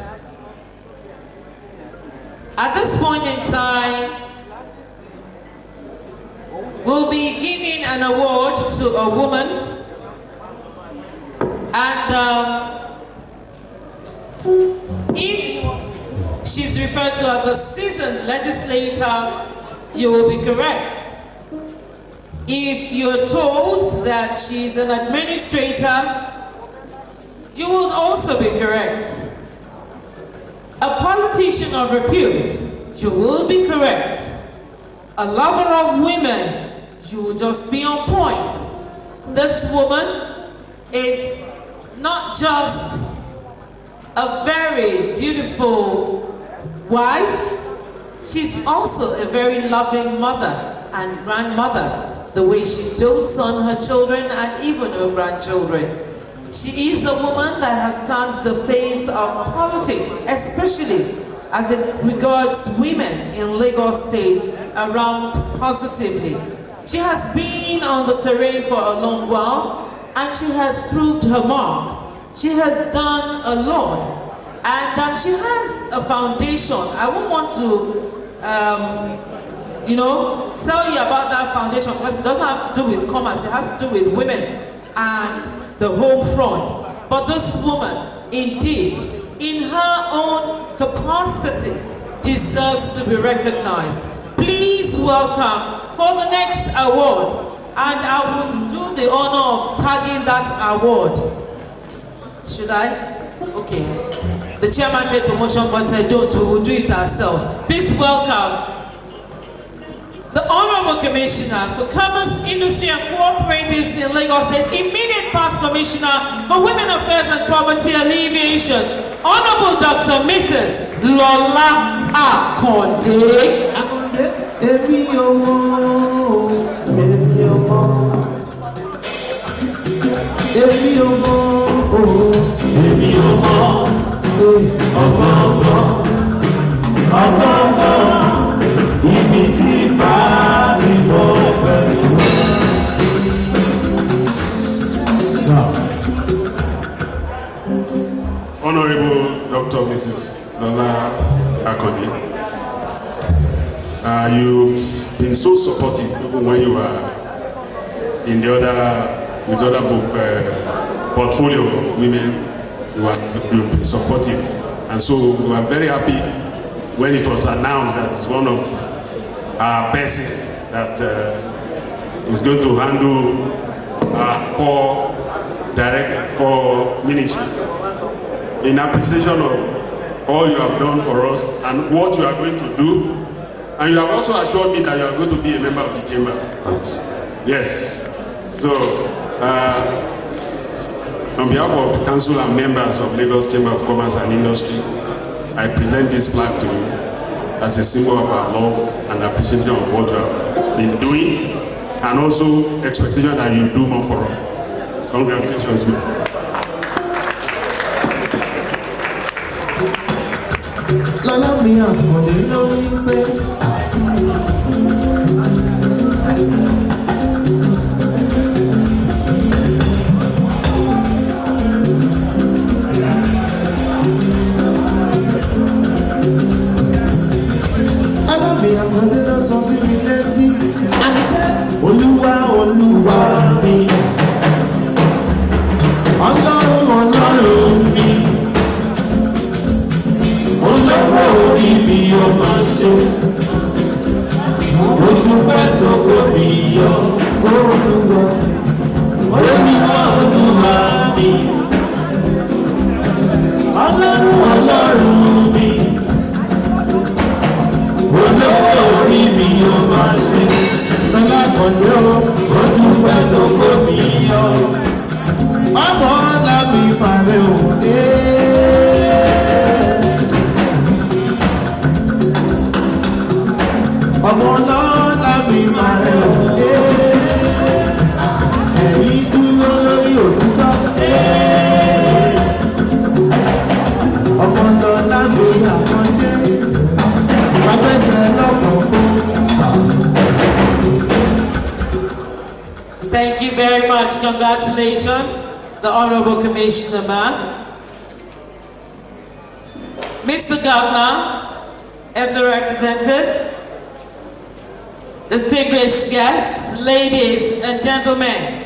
At this point in time, we'll be giving an award to a woman, and if she's referred to as a seasoned legislator, you will be correct. If you're told that she's an administrator, you will also be correct. A politician of repute, you will be correct. A lover of women, you will just be on point. This woman is not just a very dutiful wife, she's also a very loving mother and grandmother. The way she dotes on her children and even her grandchildren. She is a woman that has turned the face of politics, especially as it regards women in Lagos State, around positively. She has been on the terrain for a long while, and she has proved her mark. She has done a lot. And she has a foundation. I won't want to, tell you about that foundation because it doesn't have to do with commerce. It has to do with women and the home front. But this woman, indeed, in her own capacity, deserves to be recognized. Please welcome for the next award, and I will do the honor of tagging that award. Should I? Okay. The chairman trade promotion board said don't, we will do it ourselves. Please welcome the Honorable Commissioner for Commerce, Industry and Cooperatives in Lagos State, immediate past Commissioner for Women Affairs and Poverty Alleviation, Honorable Dr. Mrs. Lola Akonde. Akonde, Emi Omo, Emi Omo, Emi Omo, Emi Omo, Omo, Omo, Ibi tí bá ti bọ́ pẹ̀lú. Honorable Dr. Mrs. Lola Akonde, you've been so supportive even when you were in the other book portfolio of women. You've been supportive, and so we are very happy when it was announced that it's one of our person that is going to handle our core ministry. In appreciation of all you have done for us and what you are going to do, and you have also assured me that you are going to be a member of the chamber. Yes. So, on behalf of the council and members of Lagos Chamber of Commerce and Industry, I present this plaque to you as a symbol of our love and appreciation of what you have been doing, and also expectation that you do more for us. Congratulations. Lọ́lá mi Àkàndé ló ní pé. Alábì Àkàndé ló sọ sí mi létí. Àníṣe Olúwa Olúwa mi. Ọlọ́run Ọlọ́run mi. Olówó orí mi ó máa ṣe. Mo dúpẹ́ tó kó mi yọ. Olúwa Olúwa Olúwa mi. Ọlọ́run Ọlọ́run mi. Olówó orí mi ó máa ṣe. Lọ́lá Àkàndé ó. Mo dúpẹ́ tó kó mi yọ. Ọmọ ọ̀la mi pàrẹ̀ òde. Ọmọ ọlọ́lá mi pàrẹ̀ òde. Ẹ̀yin dúró lórí òtítọ́. Ọmọ ọlọ́lá mi Àkàndé. Àgbẹ̀sẹ̀ lọ́kọ̀ọ̀kan sà. Thank you very much. Congratulations, the Honorable Commissioner, ma'am. Mr. Governor, ably represented, distinguished guests, ladies and gentlemen,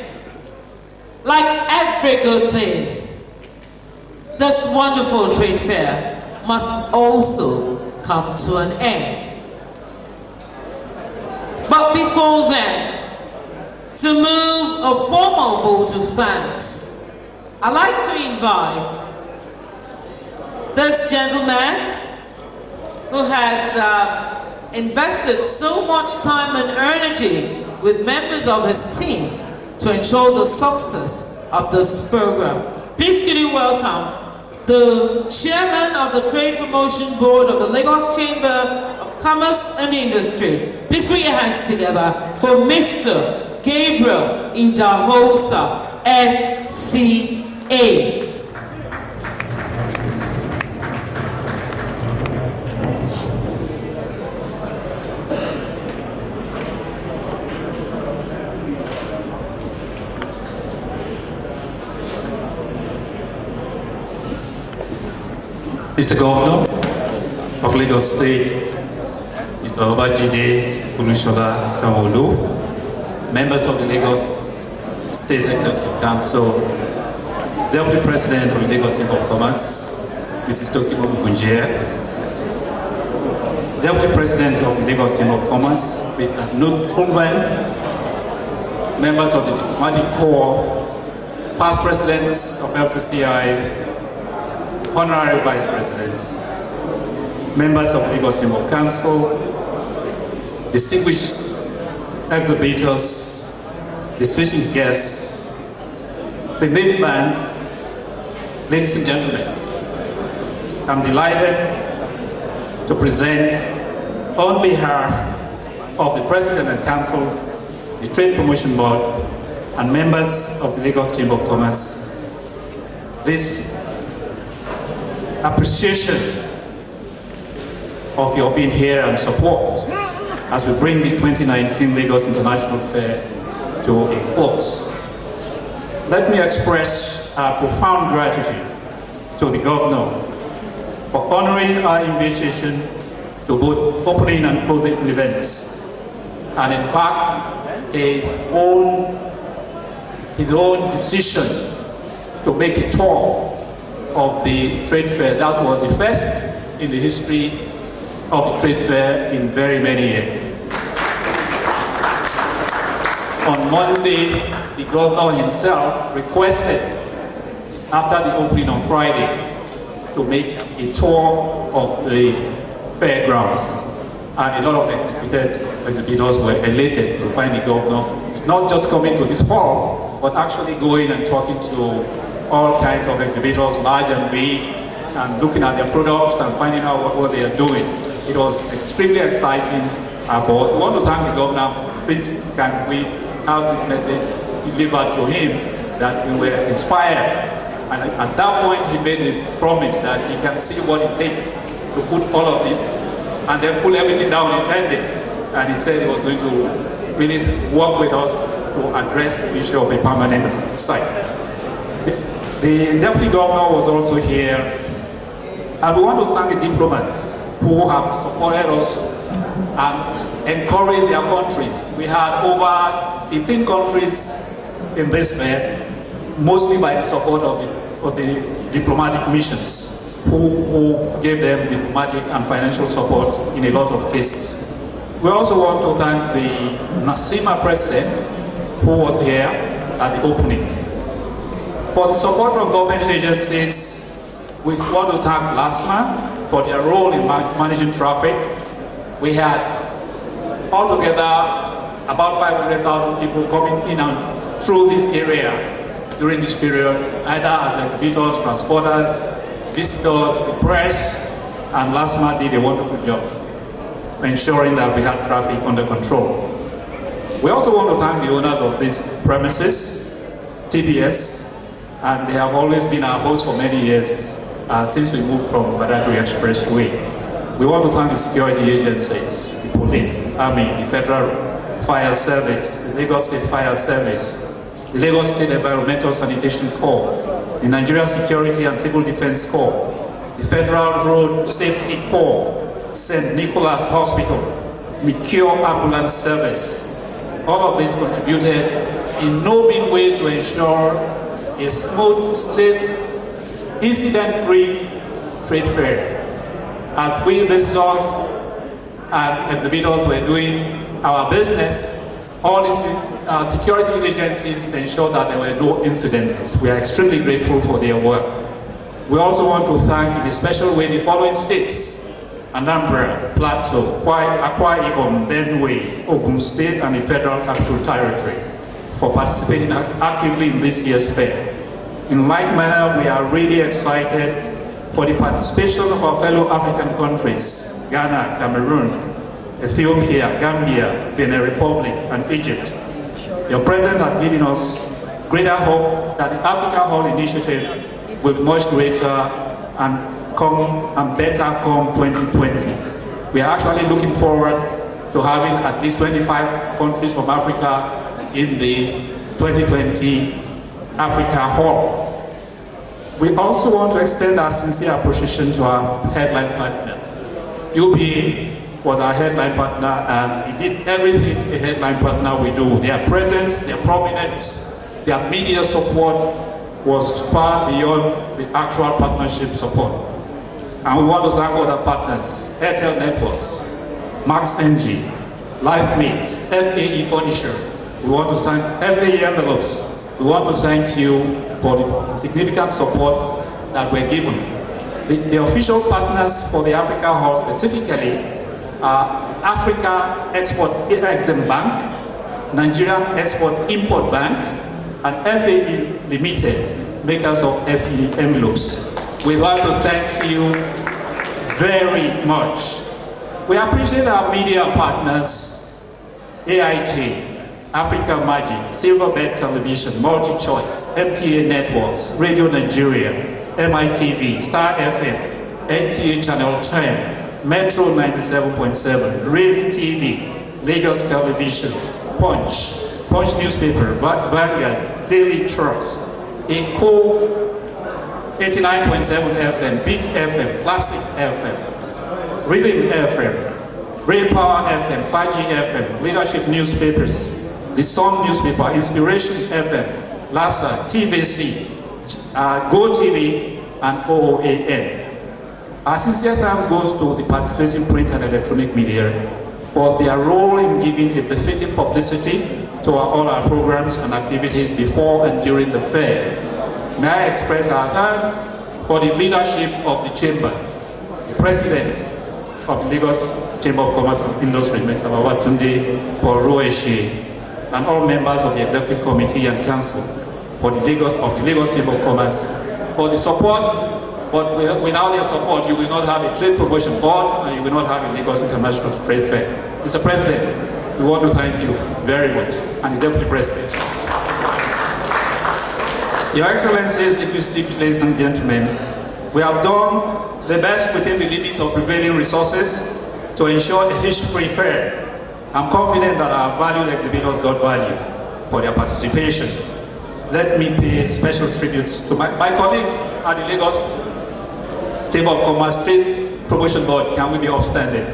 like every good thing, this wonderful trade fair must also come to an end. But before then, to move a formal vote of thanks, I'd like to invite this gentleman who has invested so much time and energy with members of his team to ensure the success of this program. Please could you welcome the chairman of the Trade Promotion Board of the Lagos Chamber of Commerce and Industry. Please put your hands together for Mr. Gabriel Idahosa, FCA. Mr. Governor of Lagos State, Mr. Obajide Olusola Sanwo-Olu, members of the Lagos State Executive Council, Deputy President of the Lagos Chamber of Commerce, Mrs. Tokimo Mugunjia, Deputy President of the Lagos Chamber of Commerce, Mr. Nuk Kumban, members of the Diplomatic Corps, past presidents of LCCI, honorary vice presidents, members of the Lagos Chamber of Council, distinguished exhibitors, distinguished guests, the main band, ladies and gentlemen, I'm delighted to present on behalf of the President and Council, the Trade Promotion Board, and members of the Lagos Chamber of Commerce this appreciation of your being here and support as we bring the 2019 Lagos International Fair to a close. Let me express our profound gratitude to the Governor for honoring our invitation to both opening and closing events, and in fact his own decision to make a tour of the trade fair. That was the first in the history of the trade fair in very many years. On Monday, the governor himself requested, after the opening on Friday, to make a tour of the fairgrounds. And a lot of the exhibitors were elated to find the governor not just coming to this hall, but actually going and talking to all kinds of exhibitors, large and big, and looking at their products and finding out what they are doing. It was extremely exciting for us. We want to thank the governor. Please, can we have this message delivered to him that we were inspired. And at that point, he made a promise that he can see what it takes to put all of this and then pull everything down in 10 days. And he said he was going to really work with us to address the issue of a permanent site. The Deputy Governor was also here, and we want to thank the diplomats who have supported us and encouraged their countries. We had over 15 countries in this fair, mostly by the support of the diplomatic missions, who gave them diplomatic and financial support in a lot of cases. We also want to thank the NASIMA president who was here at the opening. For the support from government agencies, we want to thank LASMA for their role in managing traffic. We had altogether about 500,000 people coming in and through this area during this period, either as exhibitors, transporters, visitors, the press, and LASMA did a wonderful job ensuring that we had traffic under control. We also want to thank the owners of these premises, TBS, and they have always been our hosts for many years since we moved from Badagry Expressway. We want to thank the security agencies, the police, army, the Federal Fire Service, the Lagos State Fire Service, the Lagos State Environmental Sanitation Corps, the Nigerian Security and Civil Defense Corps, the Federal Road Safety Corps, St. Nicholas Hospital, Mikio Ambulance Service. All of this contributed in no mean way to ensure a smooth, safe, incident-free trade fair. As we visitors and exhibitors were doing our business, all these security agencies ensured that there were no incidences. We are extremely grateful for their work. We also want to thank in a special way the following states: Anambra, Plateau, Akwa Ibom, Benue, Ogun State, and the Federal Capital Territory for participating actively in this year's fair. In like manner, we are really excited for the participation of our fellow African countries, Ghana, Cameroon, Ethiopia, Gambia, Benin Republic, and Egypt. Your presence has given us greater hope that the Africa Hall initiative will be much greater and better come 2020. We are actually looking forward to having at least 25 countries from Africa in the 2020 Africa Hall. We also want to extend our sincere appreciation to our headline partner. UPA was our headline partner, and he did everything a headline partner will do. Their presence, their prominence, their media support was far beyond the actual partnership support. And we want to thank other partners, Airtel Networks, Max NG, LifeMates, FAE Furniture. We want to thank FAE Envelopes. We want to thank you for the significant support that we're given. The official partners for the Africa Hall specifically are Africa Export-Import Bank, Nigeria Export-Import Bank, and FAE Limited, makers of FAE Envelopes. We want to thank you very much. We appreciate our media partners, AIT, Africa Magic, Silverbird Television, MultiChoice, MTA Networks, Radio Nigeria, MITV, Star FM, NTA Channel 10, Metro 97.7, Rave TV, Lagos Television, Punch Newspaper, Vanguard, Daily Trust, Echo 89.7 FM, Beat FM, Classic FM, Rhythm FM, Ray Power FM, 5G FM, Leadership Newspapers, The Sun Newspaper, Inspiration FM, LASA, TVC, Go TV, and OOAN. Our sincere thanks goes to the participating print and electronic media for their role in giving a befitting publicity to all our programs and activities before and during the fair. May I express our thanks for the leadership of the Chamber, the President of the Lagos Chamber of Commerce and Industry, Mr. Babatunde Paul Roeshi, and all members of the Executive Committee and Council for the Lagos Chamber of Commerce for the support. But without their support, you will not have a trade promotion board and you will not have a Lagos International Trade Fair. Mr. President, we want to thank you very much, and the Deputy President. Your Excellencies, distinguished ladies and gentlemen, we have done the best within the limits of prevailing resources to ensure a hitch-free fair. I'm confident that our valued exhibitors got value for their participation. Let me pay special tributes to my colleague at the Lagos Chamber of Commerce Trade Promotion Board. Can we be upstanding?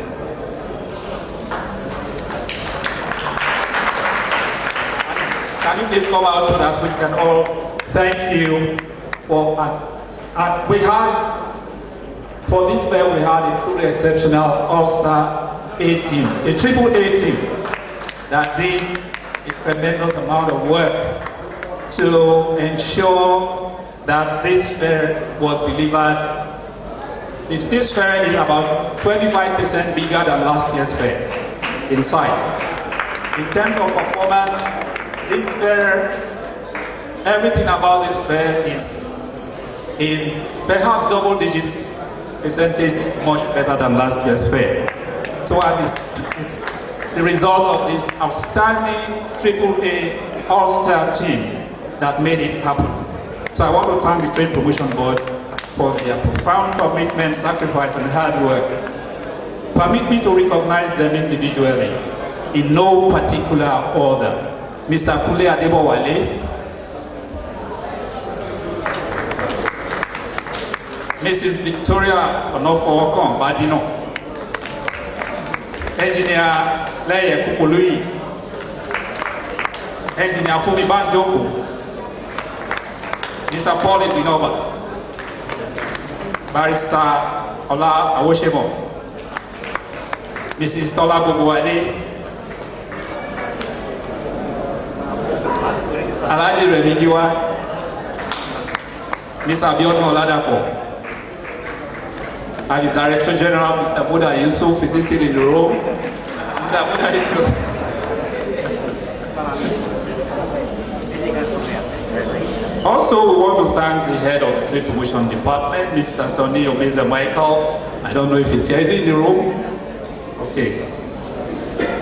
Can you please come out so that we can all thank you for, and we had, for this fair we had a truly exceptional all-star A team, a triple A team that did a tremendous amount of work to ensure that this fair was delivered. This fair is about 25% bigger than last year's fair in size. In terms of performance, this fair, everything about this fair is in perhaps double digits percentage much better than last year's fair. So it's the result of this outstanding AAA all-star team that made it happen. So I want to thank the Trade Promotion Board for their profound commitment, sacrifice, and hard work. Permit me to recognize them individually in no particular order. Mr. Kule Adebowale, Mrs. Victoria Onofo Badino, Engineer Leye Kupului, Engineer Fumi Banjoko, Mr. Paul Ibinoba, Barrister Ola Awoshemo, Mrs. Tola Bobuade, Alaji Remigiwa, Mr. Abiodun Oladapo, and the Director General, Mr. Buddha Yusuf, is still in the room. Mr. Buddha Yusuf. Also, we want to thank the head of the Trade Promotion Department, Mr. Sonny Omeza Michael. I don't know if he's here. Is he in the room? Okay.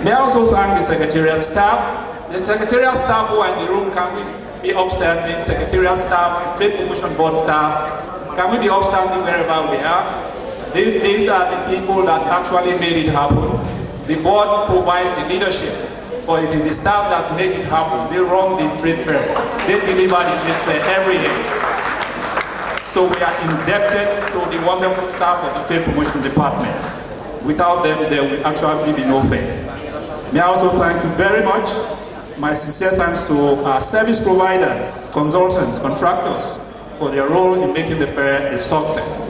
May I also thank the secretarial staff. The secretarial staff who are in the room, can we be upstanding? Secretarial staff, Trade Promotion Board staff, can we be upstanding wherever we are? These are the people that actually made it happen. The board provides the leadership, but it is the staff that make it happen. They run the trade fair. They deliver the trade fair every year. So we are indebted to the wonderful staff of the Trade Promotion Department. Without them, there will actually be no fair. May I also thank you very much. My sincere thanks to our service providers, consultants, contractors for their role in making the fair a success.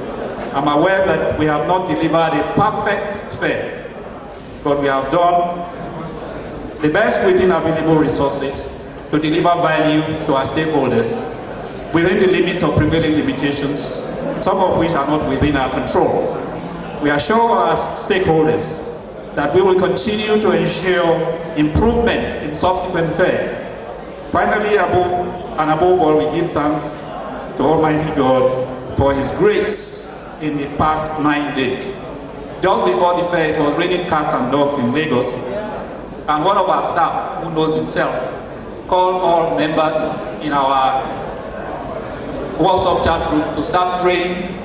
I'm aware that we have not delivered a perfect fair, but we have done the best within available resources to deliver value to our stakeholders within the limits of prevailing limitations, some of which are not within our control. We assure our stakeholders that we will continue to ensure improvement in subsequent fairs. Finally, above all, we give thanks to Almighty God for His grace in the past 9 days. Just before the fair, it was raining cats and dogs in Lagos, and one of our staff, who knows himself, called all members in our WhatsApp chat group to start praying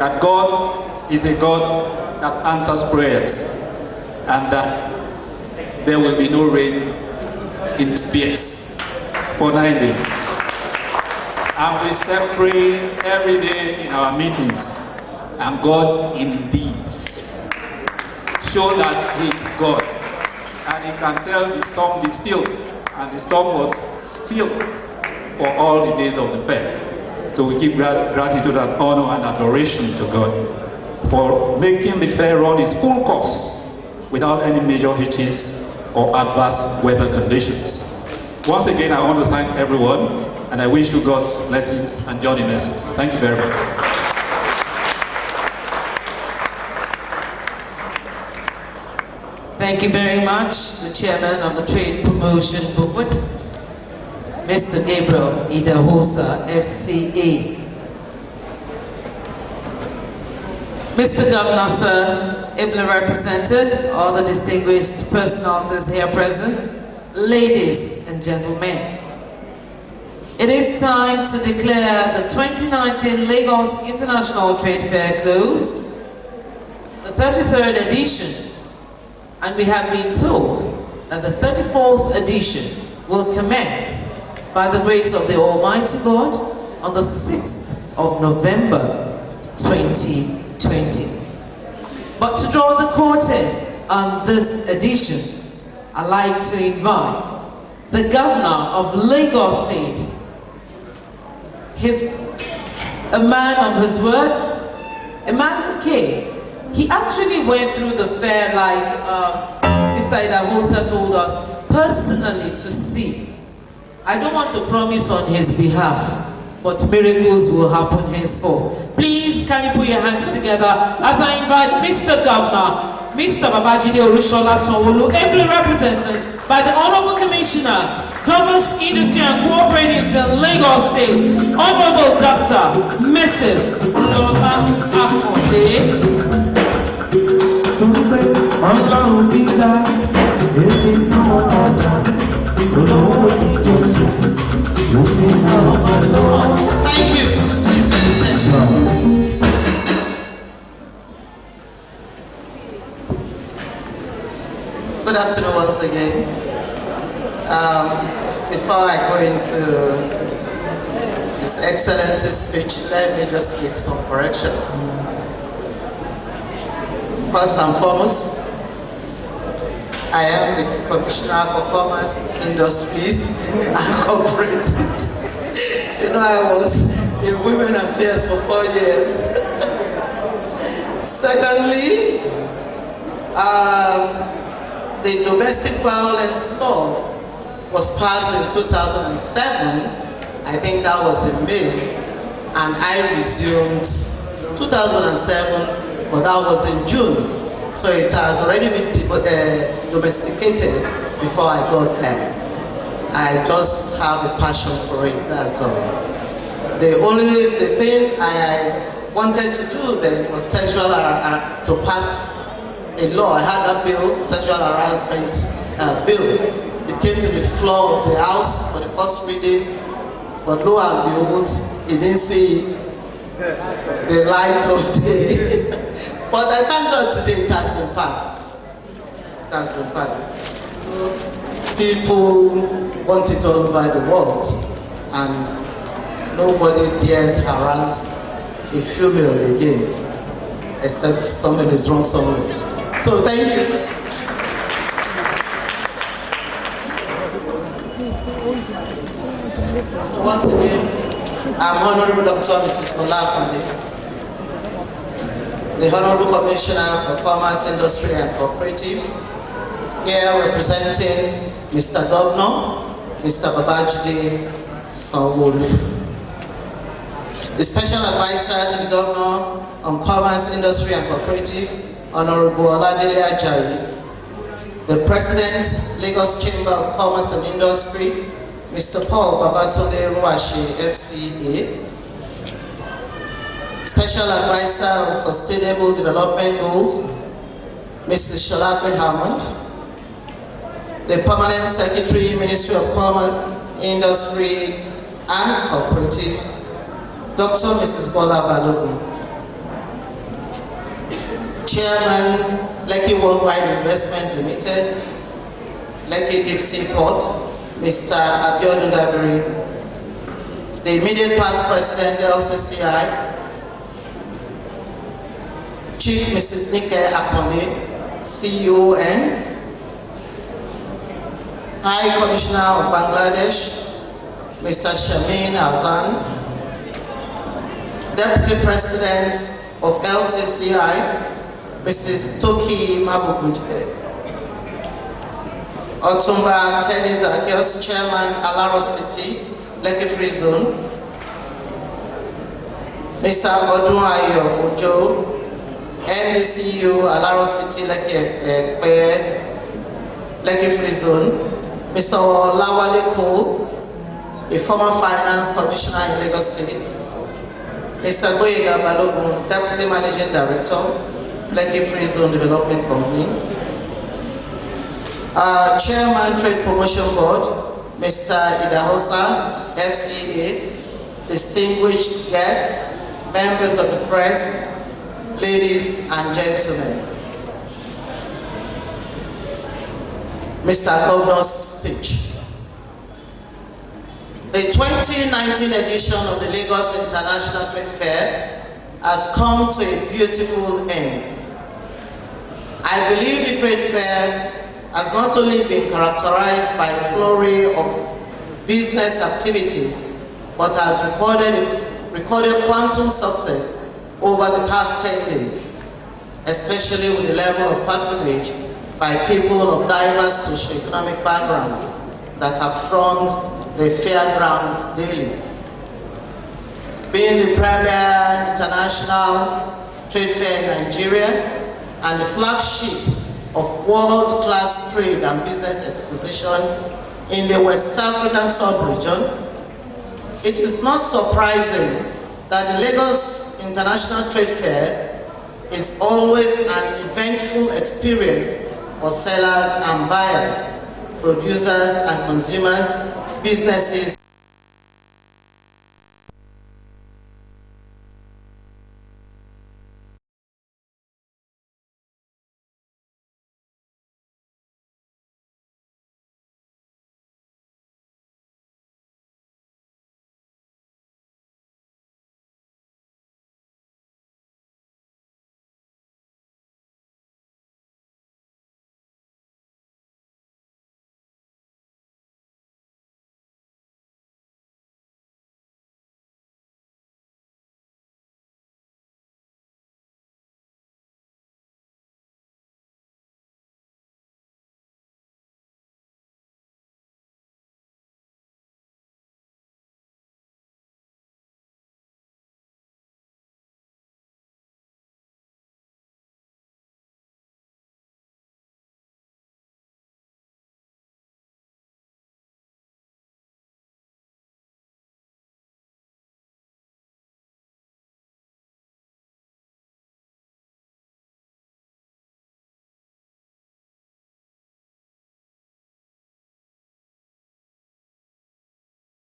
that God is a God that answers prayers, and that there will be no rain in BS for 9 days. And we start praying every day in our meetings, and God indeed showed that He is God, and He can tell the storm be still, and the storm was still for all the days of the fair. So we give gratitude and honor and adoration to God for making the fair run its full course without any major hitches or adverse weather conditions. Once again, I want to thank everyone, and I wish you God's blessings and journey mercies. Thank you very much. Thank you very much, the chairman of the Trade Promotion Board, Mr. Gabriel Idahosa, FCA. Mr. Governor, sir, ably represented, all the distinguished personalities here present, ladies and gentlemen. It is time to declare the 2019 Lagos International Trade Fair closed, the 33rd edition, and we have been told that the 34th edition will commence by the grace of the Almighty God on the 6th of November 2020. But to draw the curtain on this edition, I'd like to invite the Governor of Lagos State, a man of his words, a man who came. He actually went through the fair like Mr. Idahosa told us, personally to see. I don't want to promise on his behalf, but miracles will happen henceforth. Please, can you put your hands together as I invite Mr. Governor, Mr. Babajide Olushola Sanwo-Olu, ably represented by the Honorable Commissioner, Commerce, Industry and Cooperatives in Lagos State, Honorable Dr. Mrs. Lola Akonde. Thank you. Good afternoon once again. Before I go into His Excellency's speech, let me just make some corrections. First and foremost, I am the Commissioner for Commerce, Industries and Cooperatives. You know, I was in Women Affairs for 4 years. Secondly, the domestic violence law was passed in 2007. I think that was in May, and I resumed 2007, but that was in June. So it has already been domesticated before I got there. I just have a passion for it, that's all. The thing I wanted to do then was to pass a law. I had that bill, sexual harassment bill. It came to the floor of the House for the first reading, but lo and behold, it didn't see the light of day. But I thank God today it has been passed. It has been passed. People want it all over the world, and nobody dares harass a female again, except something is wrong somewhere. So thank you. Once again, I'm Honorable Dr. Mrs. Olafande, the Honorable Commissioner for Commerce, Industry and Cooperatives, here representing Mr. Governor, Mr. Babajide Sanwo-Olu. The Special Advisor to the Governor on Commerce, Industry and Cooperatives, Honorable Oladele Ajayi, the President, Lagos Chamber of Commerce and Industry, Mr. Paul Babatunde Ruwashi, FCA, Special Advisor on Sustainable Development Goals, Mrs. Shalape Hammond, the Permanent Secretary, Ministry of Commerce, Industry and Cooperatives, Dr. Mrs. Bola Balogun, Chairman, Lekki Worldwide Investment Limited, Lekki Deep Sea Port, Mr. Abiodun Dabiri, the immediate past President, LCCI, Chief Mrs. Nike Akonde, CON, High Commissioner of Bangladesh, Mr. Shamin Azan, Deputy President of LCCI, Mrs. Toki Mabukunje, Otumba Tennis Akios, Chairman, Alaro City, Lekki Free Zone, Mr. Odunayo Ojo, NDCU, Alaro City, Lekki Free Zone, Mr. Olawale Cole, a former Finance Commissioner in Lagos State, Mr. Boyega Balogun, Deputy Managing Director, Lekki Free Zone Development Company, Chairman Trade Promotion Board, Mr. Idahosa, FCA, distinguished guests, members of the press, ladies and gentlemen. Mr. Governor's speech. The 2019 edition of the Lagos International Trade Fair has come to a beautiful end. I believe the trade fair has not only been characterized by a flurry of business activities, but has recorded quantum success over the past 10 days, especially with the level of patronage by people of diverse socioeconomic backgrounds that have thronged the fairgrounds daily. Being the premier international trade fair in Nigeria and the flagship of world-class trade and business exposition in the West African sub-region, it is not surprising that the Lagos International Trade Fair is always an eventful experience for sellers and buyers, producers and consumers, businesses,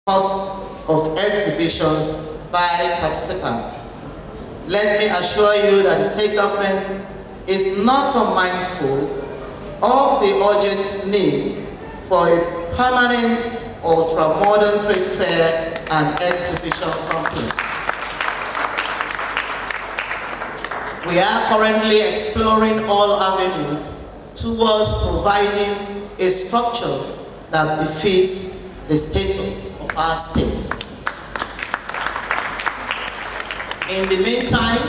cost of exhibitions by participants. Let me assure you that the state government is not unmindful of the urgent need for a permanent ultra-modern trade fair and exhibition complex. we are currently exploring all avenues towards providing a structure that befits the status of our state. In the meantime,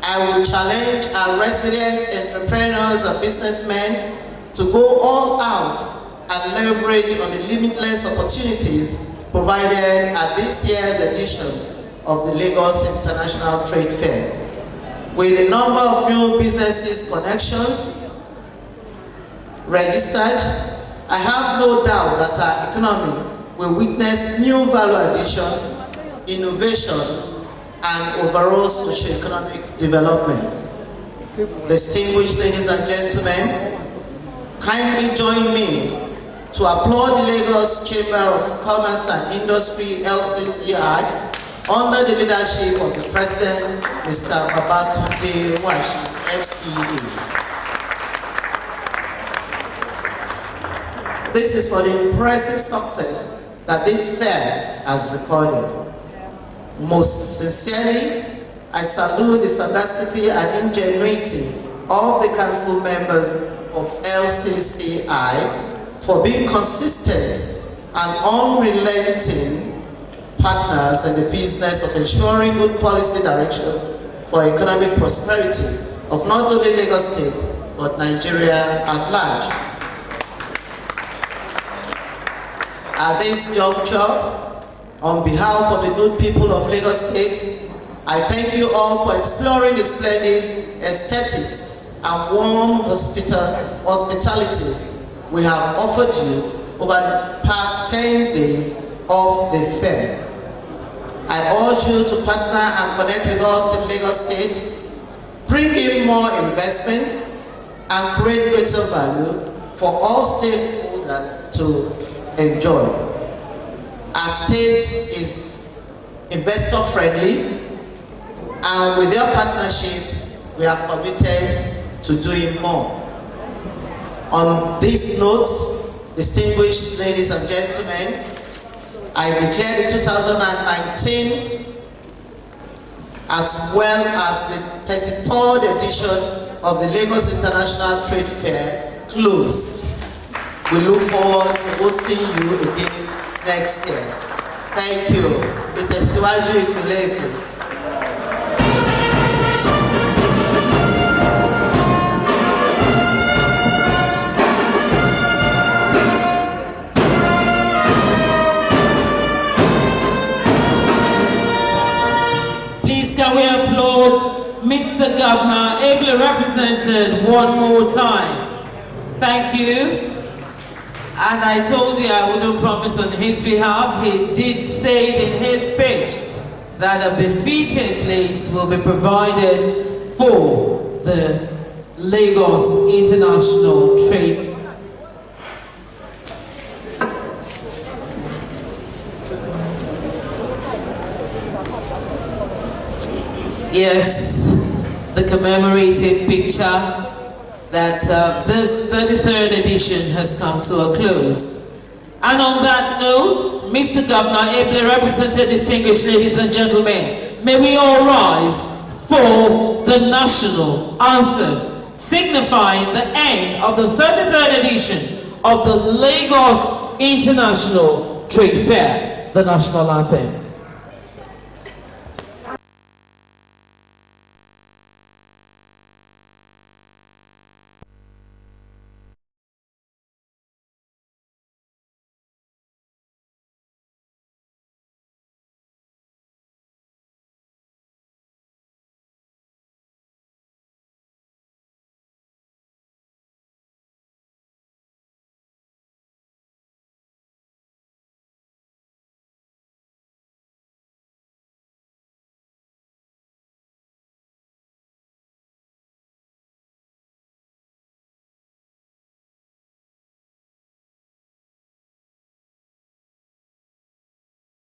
I will challenge our resident entrepreneurs and businessmen to go all out and leverage on the limitless opportunities provided at this year's edition of the Lagos International Trade Fair. With a number of new businesses connections registered, I have no doubt that our economy will witness new value addition, innovation, and overall socio-economic development. Distinguished ladies and gentlemen, kindly join me to applaud the Lagos Chamber of Commerce and Industry, LCCI, under the leadership of the President, Mr. Babatunde Washi, FCA. This is for the impressive success that this fair has recorded. Most sincerely, I salute the sagacity and ingenuity of the council members of LCCI for being consistent and unrelenting partners in the business of ensuring good policy direction for economic prosperity of not only Lagos State, but Nigeria at large. At this juncture, on behalf of the good people of Lagos State, I thank you all for exploring the splendid aesthetics and warm hospitality we have offered you over the past 10 days of the fair. I urge you to partner and connect with us in Lagos State, bring in more investments, and create greater value for all stakeholders to enjoy. Our state is investor friendly, and with your partnership, we are committed to doing more. On this note, distinguished ladies and gentlemen, I declare the 2019 as well as the 33rd edition of the Lagos International Trade Fair closed. We look forward to hosting you again next year. Thank you. Ìtẹ̀síwájú ìpínlẹ̀ Èkó. Please can we applaud Mr. Governor, ably represented one more time. Thank you. And I told you I wouldn't promise on his behalf. He did say it in his speech that a befitting place will be provided for the Lagos International Trade. Yes, the commemorative picture that this 33rd edition has come to a close. And on that note, Mr. Governor, ably represented, distinguished ladies and gentlemen, may we all rise for the national anthem, signifying the end of the 33rd edition of the Lagos International Trade Fair, the national anthem.